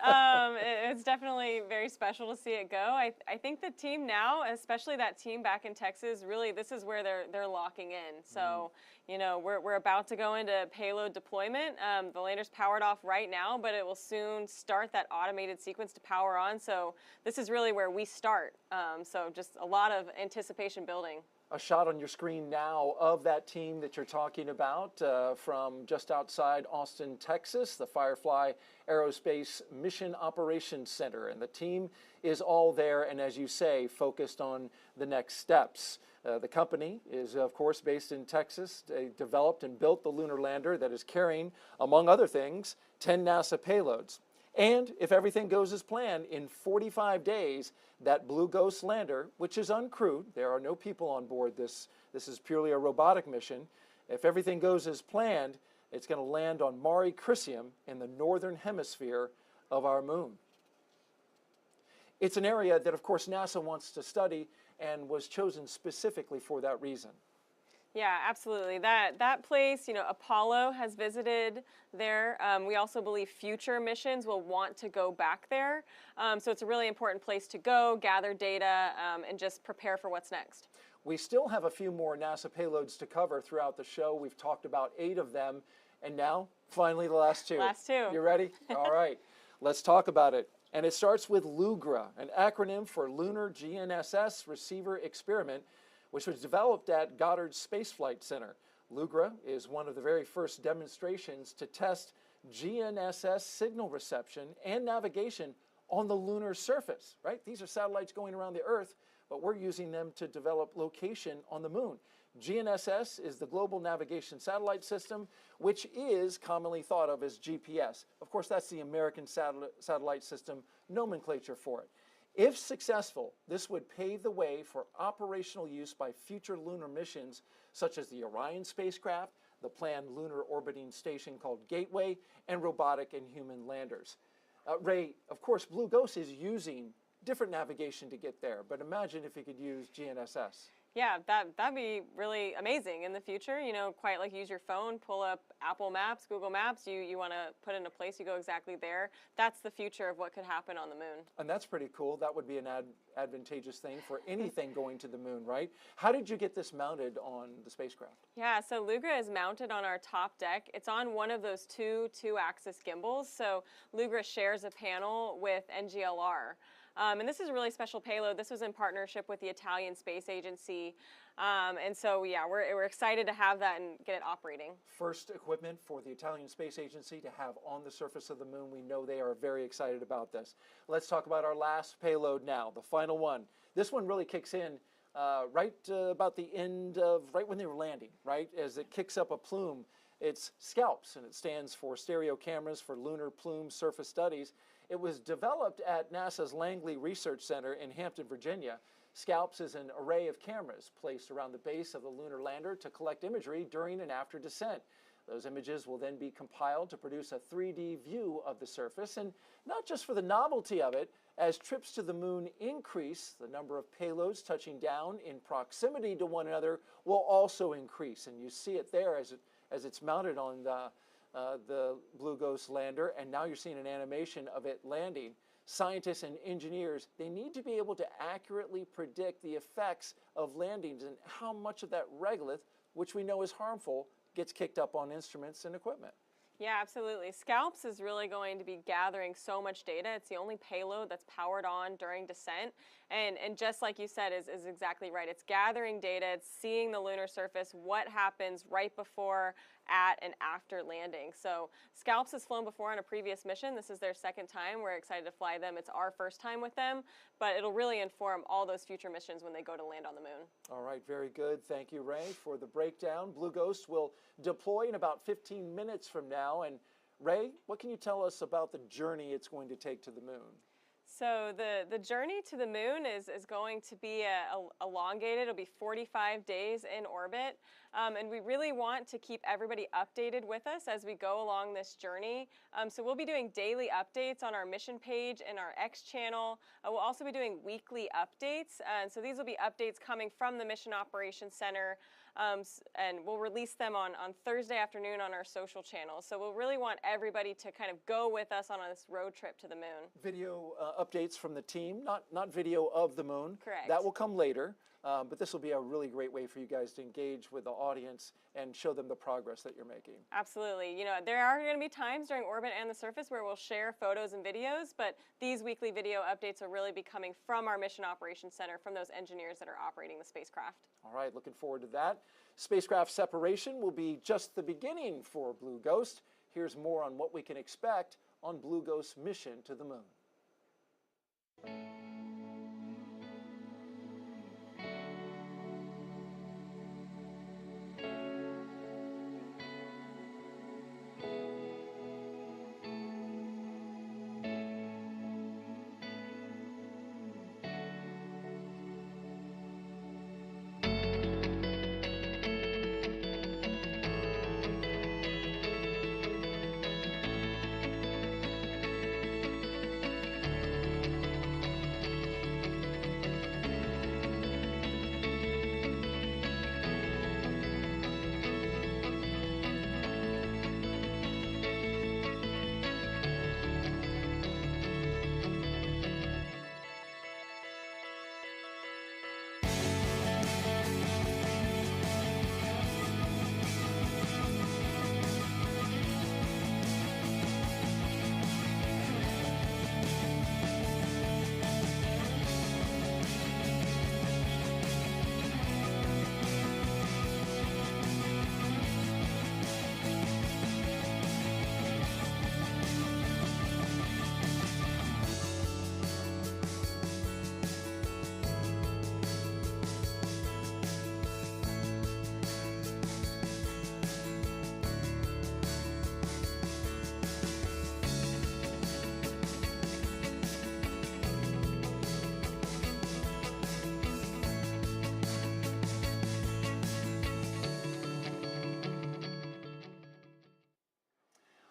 [SPEAKER 10] It's definitely very special to see it go. I think the team now, especially that team back in Texas, really this is where they're locking in. So, you know, we're about to go into payload deployment. The lander's powered off right now, but it will soon start that automated sequence to power on. So this is really where we start. So just a lot of anticipation building.
[SPEAKER 9] A shot on your screen now of that team that you're talking about from just outside Austin, Texas, the FireFly Aerospace Mission Operations Center. And the team is all there and, as you say, focused on the next steps. The company is, of course, based in Texas. They developed and built the lunar lander that is carrying, among other things, 10 NASA payloads. And if everything goes as planned, in 45 days, that Blue Ghost lander, which is uncrewed, there are no people on board this is purely a robotic mission. If everything goes as planned, it's going to land on Mare Crisium in the northern hemisphere of our moon. It's an area that, of course, NASA wants to study and was chosen specifically for that reason.
[SPEAKER 10] Yeah, absolutely. That place, you know, Apollo has visited there. We also believe future missions will want to go back there. So it's a really important place to go, gather data, and just prepare for what's next.
[SPEAKER 9] We still have a few more NASA payloads to cover throughout the show. We've talked about 8 of them. And now, finally, the last 2.
[SPEAKER 10] Last 2.
[SPEAKER 9] You ready? All right. Let's talk about it. And it starts with LUGRA, an acronym for Lunar GNSS Receiver Experiment, which was developed at Goddard Space Flight Center. LUGRA is one of the very first demonstrations to test GNSS signal reception and navigation on the lunar surface, right? These are satellites going around the Earth, but we're using them to develop location on the moon. GNSS is the Global Navigation Satellite System, which is commonly thought of as GPS. Of course, that's the American Satellite System nomenclature for it. If successful, this would pave the way for operational use by future lunar missions, such as the Orion spacecraft, the planned lunar orbiting station called Gateway, and robotic and human landers. Ray, of course, Blue Ghost is using different navigation to get there, but imagine if you could use GNSS.
[SPEAKER 10] Yeah, that'd be really amazing in the future. You know, quite like use your phone, pull up Apple Maps, Google Maps. You want to put in a place, you go exactly there. That's the future of what could happen on the moon.
[SPEAKER 9] And that's pretty cool. That would be an advantageous thing for anything going to the moon, right? How did you get this mounted on the spacecraft?
[SPEAKER 10] Yeah, so LUGRA is mounted on our top deck. It's on one of those two-axis gimbals. So LUGRA shares a panel with NGLR. And this is a really special payload. This was in partnership with the Italian Space Agency. And so, yeah, we're excited to have that and get it operating.
[SPEAKER 9] First equipment for the Italian Space Agency to have on the surface of the moon. We know they are very excited about this. Let's talk about our last payload now, the final one. This one really kicks in right about the end of, right when they were landing, right? As it kicks up a plume. It's SCALPS, and it stands for Stereo Cameras for Lunar Plume Surface Studies. It was developed at NASA's Langley Research Center in Hampton, Virginia. SCALPS is an array of cameras placed around the base of the lunar lander to collect imagery during and after descent. Those images will then be compiled to produce a 3D view of the surface, and not just for the novelty of it. As trips to the moon increase, the number of payloads touching down in proximity to one another will also increase, and you see it there as it's mounted on the Blue Ghost lander, and now you're seeing an animation of it landing. Scientists and engineers, they need to be able to accurately predict the effects of landings and how much of that regolith, which we know is harmful, gets kicked up on instruments and equipment.
[SPEAKER 10] Yeah, absolutely. SCALPS is really going to be gathering so much data. It's the only payload that's powered on during descent. And just like you said, is exactly right. It's gathering data. It's seeing the lunar surface, what happens right before, at and after landing. So Scalps has flown before on a previous mission. This is their second time. We're excited to fly them. It's our first time with them, but it'll really inform all those future missions when they go to land on the moon.
[SPEAKER 9] All right, very good. Thank you, Ray, for the breakdown. Blue Ghost will deploy in about 15 minutes from now. And Ray, what can you tell us about the journey it's going to take to the moon?
[SPEAKER 10] So the journey to the moon is going to be elongated. It'll be 45 days in orbit. And we really want to keep everybody updated with us as we go along this journey. So we'll be doing daily updates on our mission page and our X channel. We'll also be doing weekly updates. And so these will be updates coming from the Mission Operations Center. And we'll release them on Thursday afternoon on our social channels. So we'll really want everybody to kind of go with us on this road trip to the moon.
[SPEAKER 9] Video updates from the team, not video of the moon.
[SPEAKER 10] Correct.
[SPEAKER 9] That will come later, but this will be a really great way for you guys to engage with the audience and show them the progress that you're making.
[SPEAKER 10] Absolutely. You know, there are going to be times during orbit and the surface where we'll share photos and videos, but these weekly video updates will really be coming from our Mission Operations Center, from those engineers that are operating the spacecraft.
[SPEAKER 9] All right, looking forward to that. Spacecraft separation will be just the beginning for Blue Ghost. Here's more on what we can expect on Blue Ghost's mission to the moon.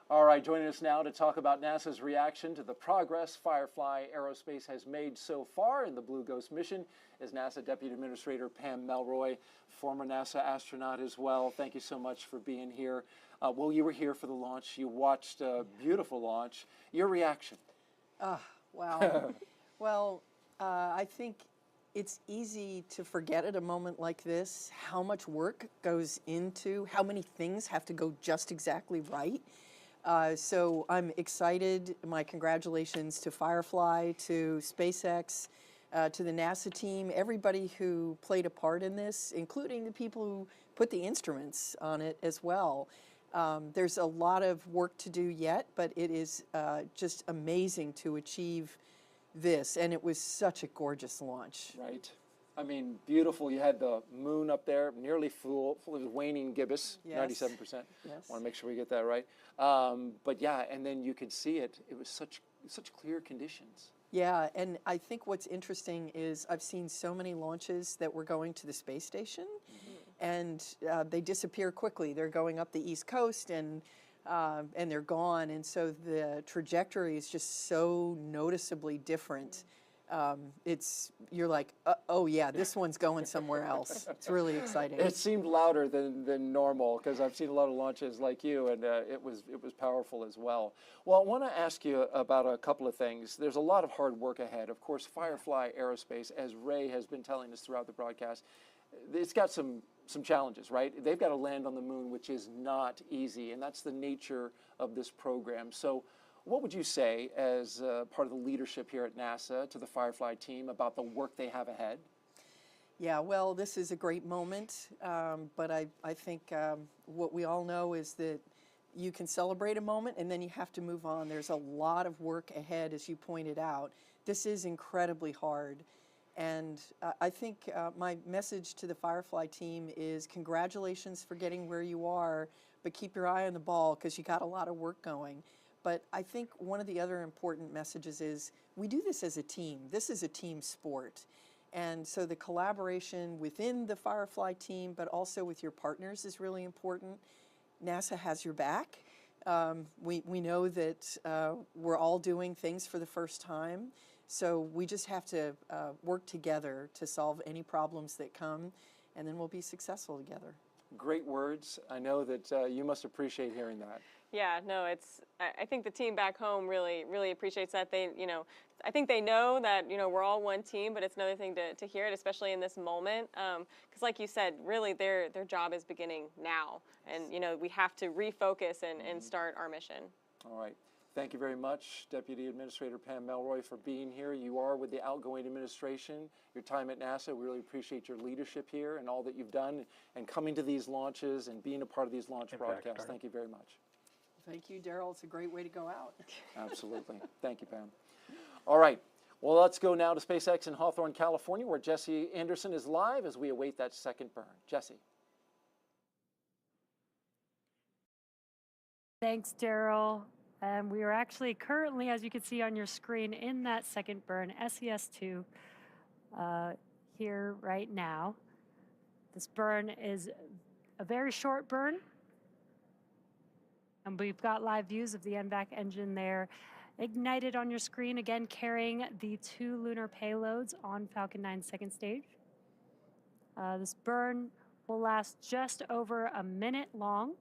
[SPEAKER 9] All right, joining us now to talk about NASA's reaction to the progress FireFly Aerospace has made so far in the Blue Ghost mission is NASA Deputy Administrator Pam Melroy, former NASA astronaut as well. Thank you so much for being here. Well, you were here for the launch. You watched a beautiful launch. Your reaction?
[SPEAKER 2] Wow. Well, I think it's easy to forget at a moment like this how much work goes into, how many things have to go just exactly right. So I'm excited. My congratulations to FireFly, to SpaceX, to the NASA team, everybody who played a part in this, including the people who put the instruments on it as well. There's a lot of work to do yet, but it is just amazing to achieve this, and it was such a gorgeous launch.
[SPEAKER 9] Right. I mean, beautiful. You had the moon up there, nearly full of waning gibbous,
[SPEAKER 2] Yes.
[SPEAKER 9] 97%.
[SPEAKER 2] Yes.
[SPEAKER 9] Want to make sure we get that right. But yeah, and then you could see it. It was such clear conditions.
[SPEAKER 2] Yeah, and I think what's interesting is I've seen so many launches that were going to the space station, and they disappear quickly. They're going up the East Coast, and they're gone. And so the trajectory is just so noticeably different. You're like, oh yeah, this one's going somewhere else. It's really exciting.
[SPEAKER 9] It seemed louder than normal because I've seen a lot of launches like you, and it was powerful as well. Well, I want to ask you about a couple of things. There's a lot of hard work ahead. Of course, FireFly Aerospace, as Ray has been telling us throughout the broadcast, it's got some challenges, right? They've got to land on the moon, which is not easy, and that's the nature of this program. So what would you say as part of the leadership here at NASA to the FireFly team about the work they have ahead?
[SPEAKER 2] Yeah, well, this is a great moment, but I think what we all know is that you can celebrate a moment and then you have to move on. There's a lot of work ahead, as you pointed out. This is incredibly hard. And I think my message to the FireFly team is congratulations for getting where you are, but keep your eye on the ball because you got a lot of work going. But I think one of the other important messages is we do this as a team. This is a team sport. And so the collaboration within the FireFly team, but also with your partners is really important. NASA has your back. We know that we're all doing things for the first time. So we just have to work together to solve any problems that come, and then we'll be successful together.
[SPEAKER 9] Great words. I know that you must appreciate hearing that.
[SPEAKER 10] Yeah, no, I think the team back home really appreciates that. They, I think they know that, we're all one team, but it's another thing to hear it, especially in this moment. Because like you said, really their job is beginning now. And, we have to refocus and start our mission.
[SPEAKER 9] All right. Thank you very much, Deputy Administrator Pam Melroy, for being here. You are with the outgoing administration. Your time at NASA, we really appreciate your leadership here and all that you've done and coming to these launches and being a part of these launch broadcasts. Thank you very much.
[SPEAKER 2] Thank you, Daryl. It's a great way to go out.
[SPEAKER 9] Absolutely. Thank you, Pam. All right. Well, let's go now to SpaceX in Hawthorne, California, where Jesse Anderson is live as we await that second burn. Jesse.
[SPEAKER 12] Thanks, Daryl. We are actually currently, as you can see on your screen, in that second burn, SES-2, here right now. This burn is a very short burn. And we've got live views of the NVAC engine there ignited on your screen, again carrying the 2 lunar payloads on Falcon 9's second stage. This burn will last just over a minute long.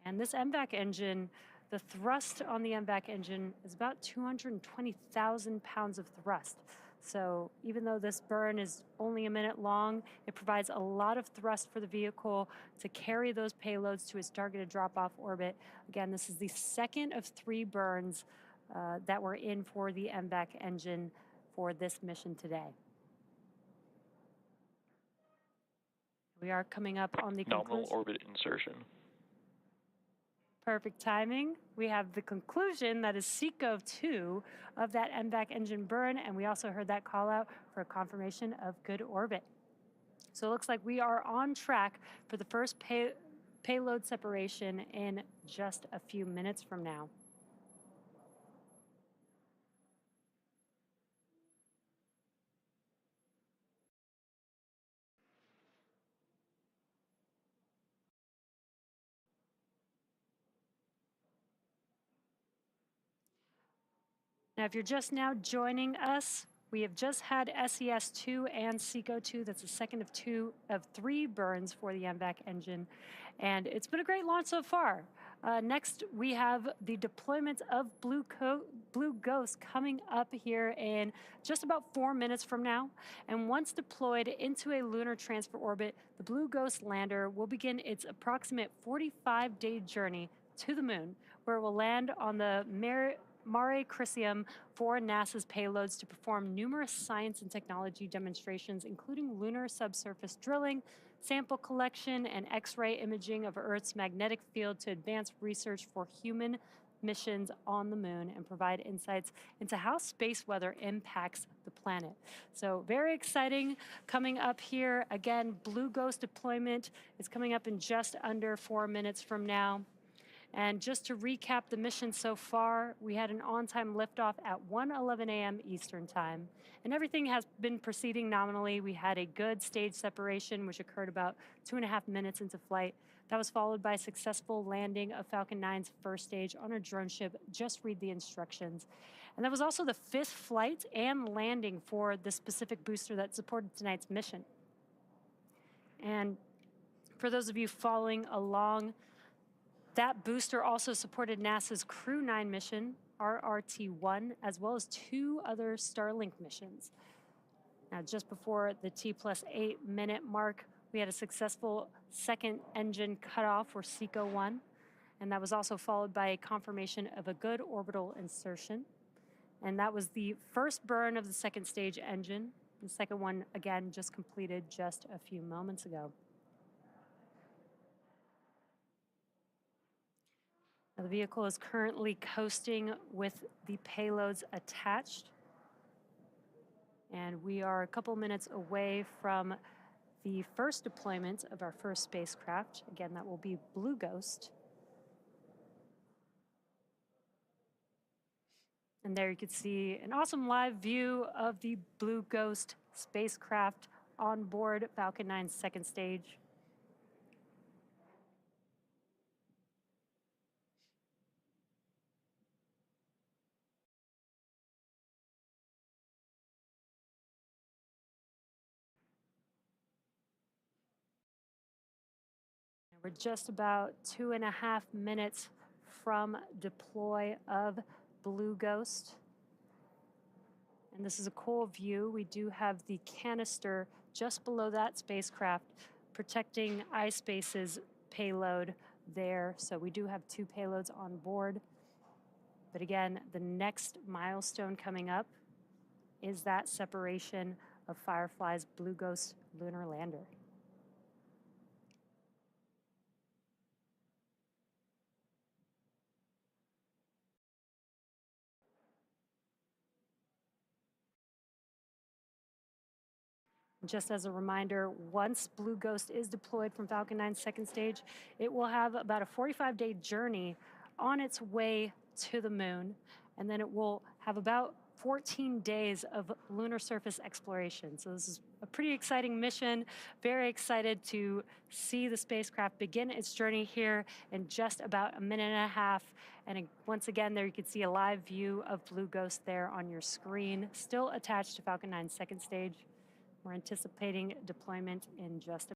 [SPEAKER 12] And this MVAC engine, the thrust on the MVAC engine is about 220,000 pounds of thrust. So even though this burn is only a minute long, it provides a lot of thrust for the vehicle to carry those payloads to its targeted drop-off orbit. Again, this is the second of 3 burns that were in for the MVAC engine for this mission today. We are coming up on the
[SPEAKER 13] nominal orbit insertion.
[SPEAKER 12] Perfect timing. We have the conclusion that is SECO-2 of that MVAC engine burn, and we also heard that call out for a confirmation of good orbit. So it looks like we are on track for the first payload separation in just a few minutes from now. Now, if you're just now joining us, we have just had SES-2 and SECO-2. That's the second of 3 burns for the MVAC engine. And it's been a great launch so far. Next, we have the deployment of Blue Ghost coming up here in just about 4 minutes from now. And once deployed into a lunar transfer orbit, the Blue Ghost lander will begin its approximate 45-day journey to the moon, where it will land on the Mare Crisium for NASA's payloads to perform numerous science and technology demonstrations, including lunar subsurface drilling, sample collection, and X-ray imaging of Earth's magnetic field to advance research for human missions on the moon and provide insights into how space weather impacts the planet. So very exciting coming up here. Again, Blue Ghost deployment is coming up in just under 4 minutes from now. And just to recap the mission so far, we had an on-time liftoff at 1:11 a.m. Eastern Time. And everything has been proceeding nominally. We had a good stage separation, which occurred about 2.5 minutes into flight. That was followed by a successful landing of Falcon 9's first stage on a drone ship. Just read the instructions. And that was also the 5th flight and landing for the specific booster that supported tonight's mission. And for those of you following along, that booster also supported NASA's Crew 9 mission, RRT-1, as well as 2 other Starlink missions. Now, just before the T+8 minute mark, we had a successful second engine cutoff for SECO-1, and that was also followed by a confirmation of a good orbital insertion. And that was the first burn of the second stage engine. The second one, again, just completed just a few moments ago. Now, the vehicle is currently coasting with the payloads attached. And we are a couple minutes away from the first deployment of our first spacecraft. Again, that will be Blue Ghost. And there you can see an awesome live view of the Blue Ghost spacecraft on board Falcon 9's second stage. We're just about 2.5 minutes from deploy of Blue Ghost. And this is a cool view. We do have the canister just below that spacecraft protecting iSpace's payload there. So we do have 2 payloads on board. But again, the next milestone coming up is that separation of FireFly's Blue Ghost lunar lander. Just as a reminder, once Blue Ghost is deployed from Falcon 9's second stage, it will have about a 45-day journey on its way to the moon, and then it will have about 14 days of lunar surface exploration. So this is a pretty exciting mission. Very excited to see the spacecraft begin its journey here in just about 1.5 minutes. And once again, there you can see a live view of Blue Ghost there on your screen, still attached to Falcon 9's second stage. We're anticipating deployment in just a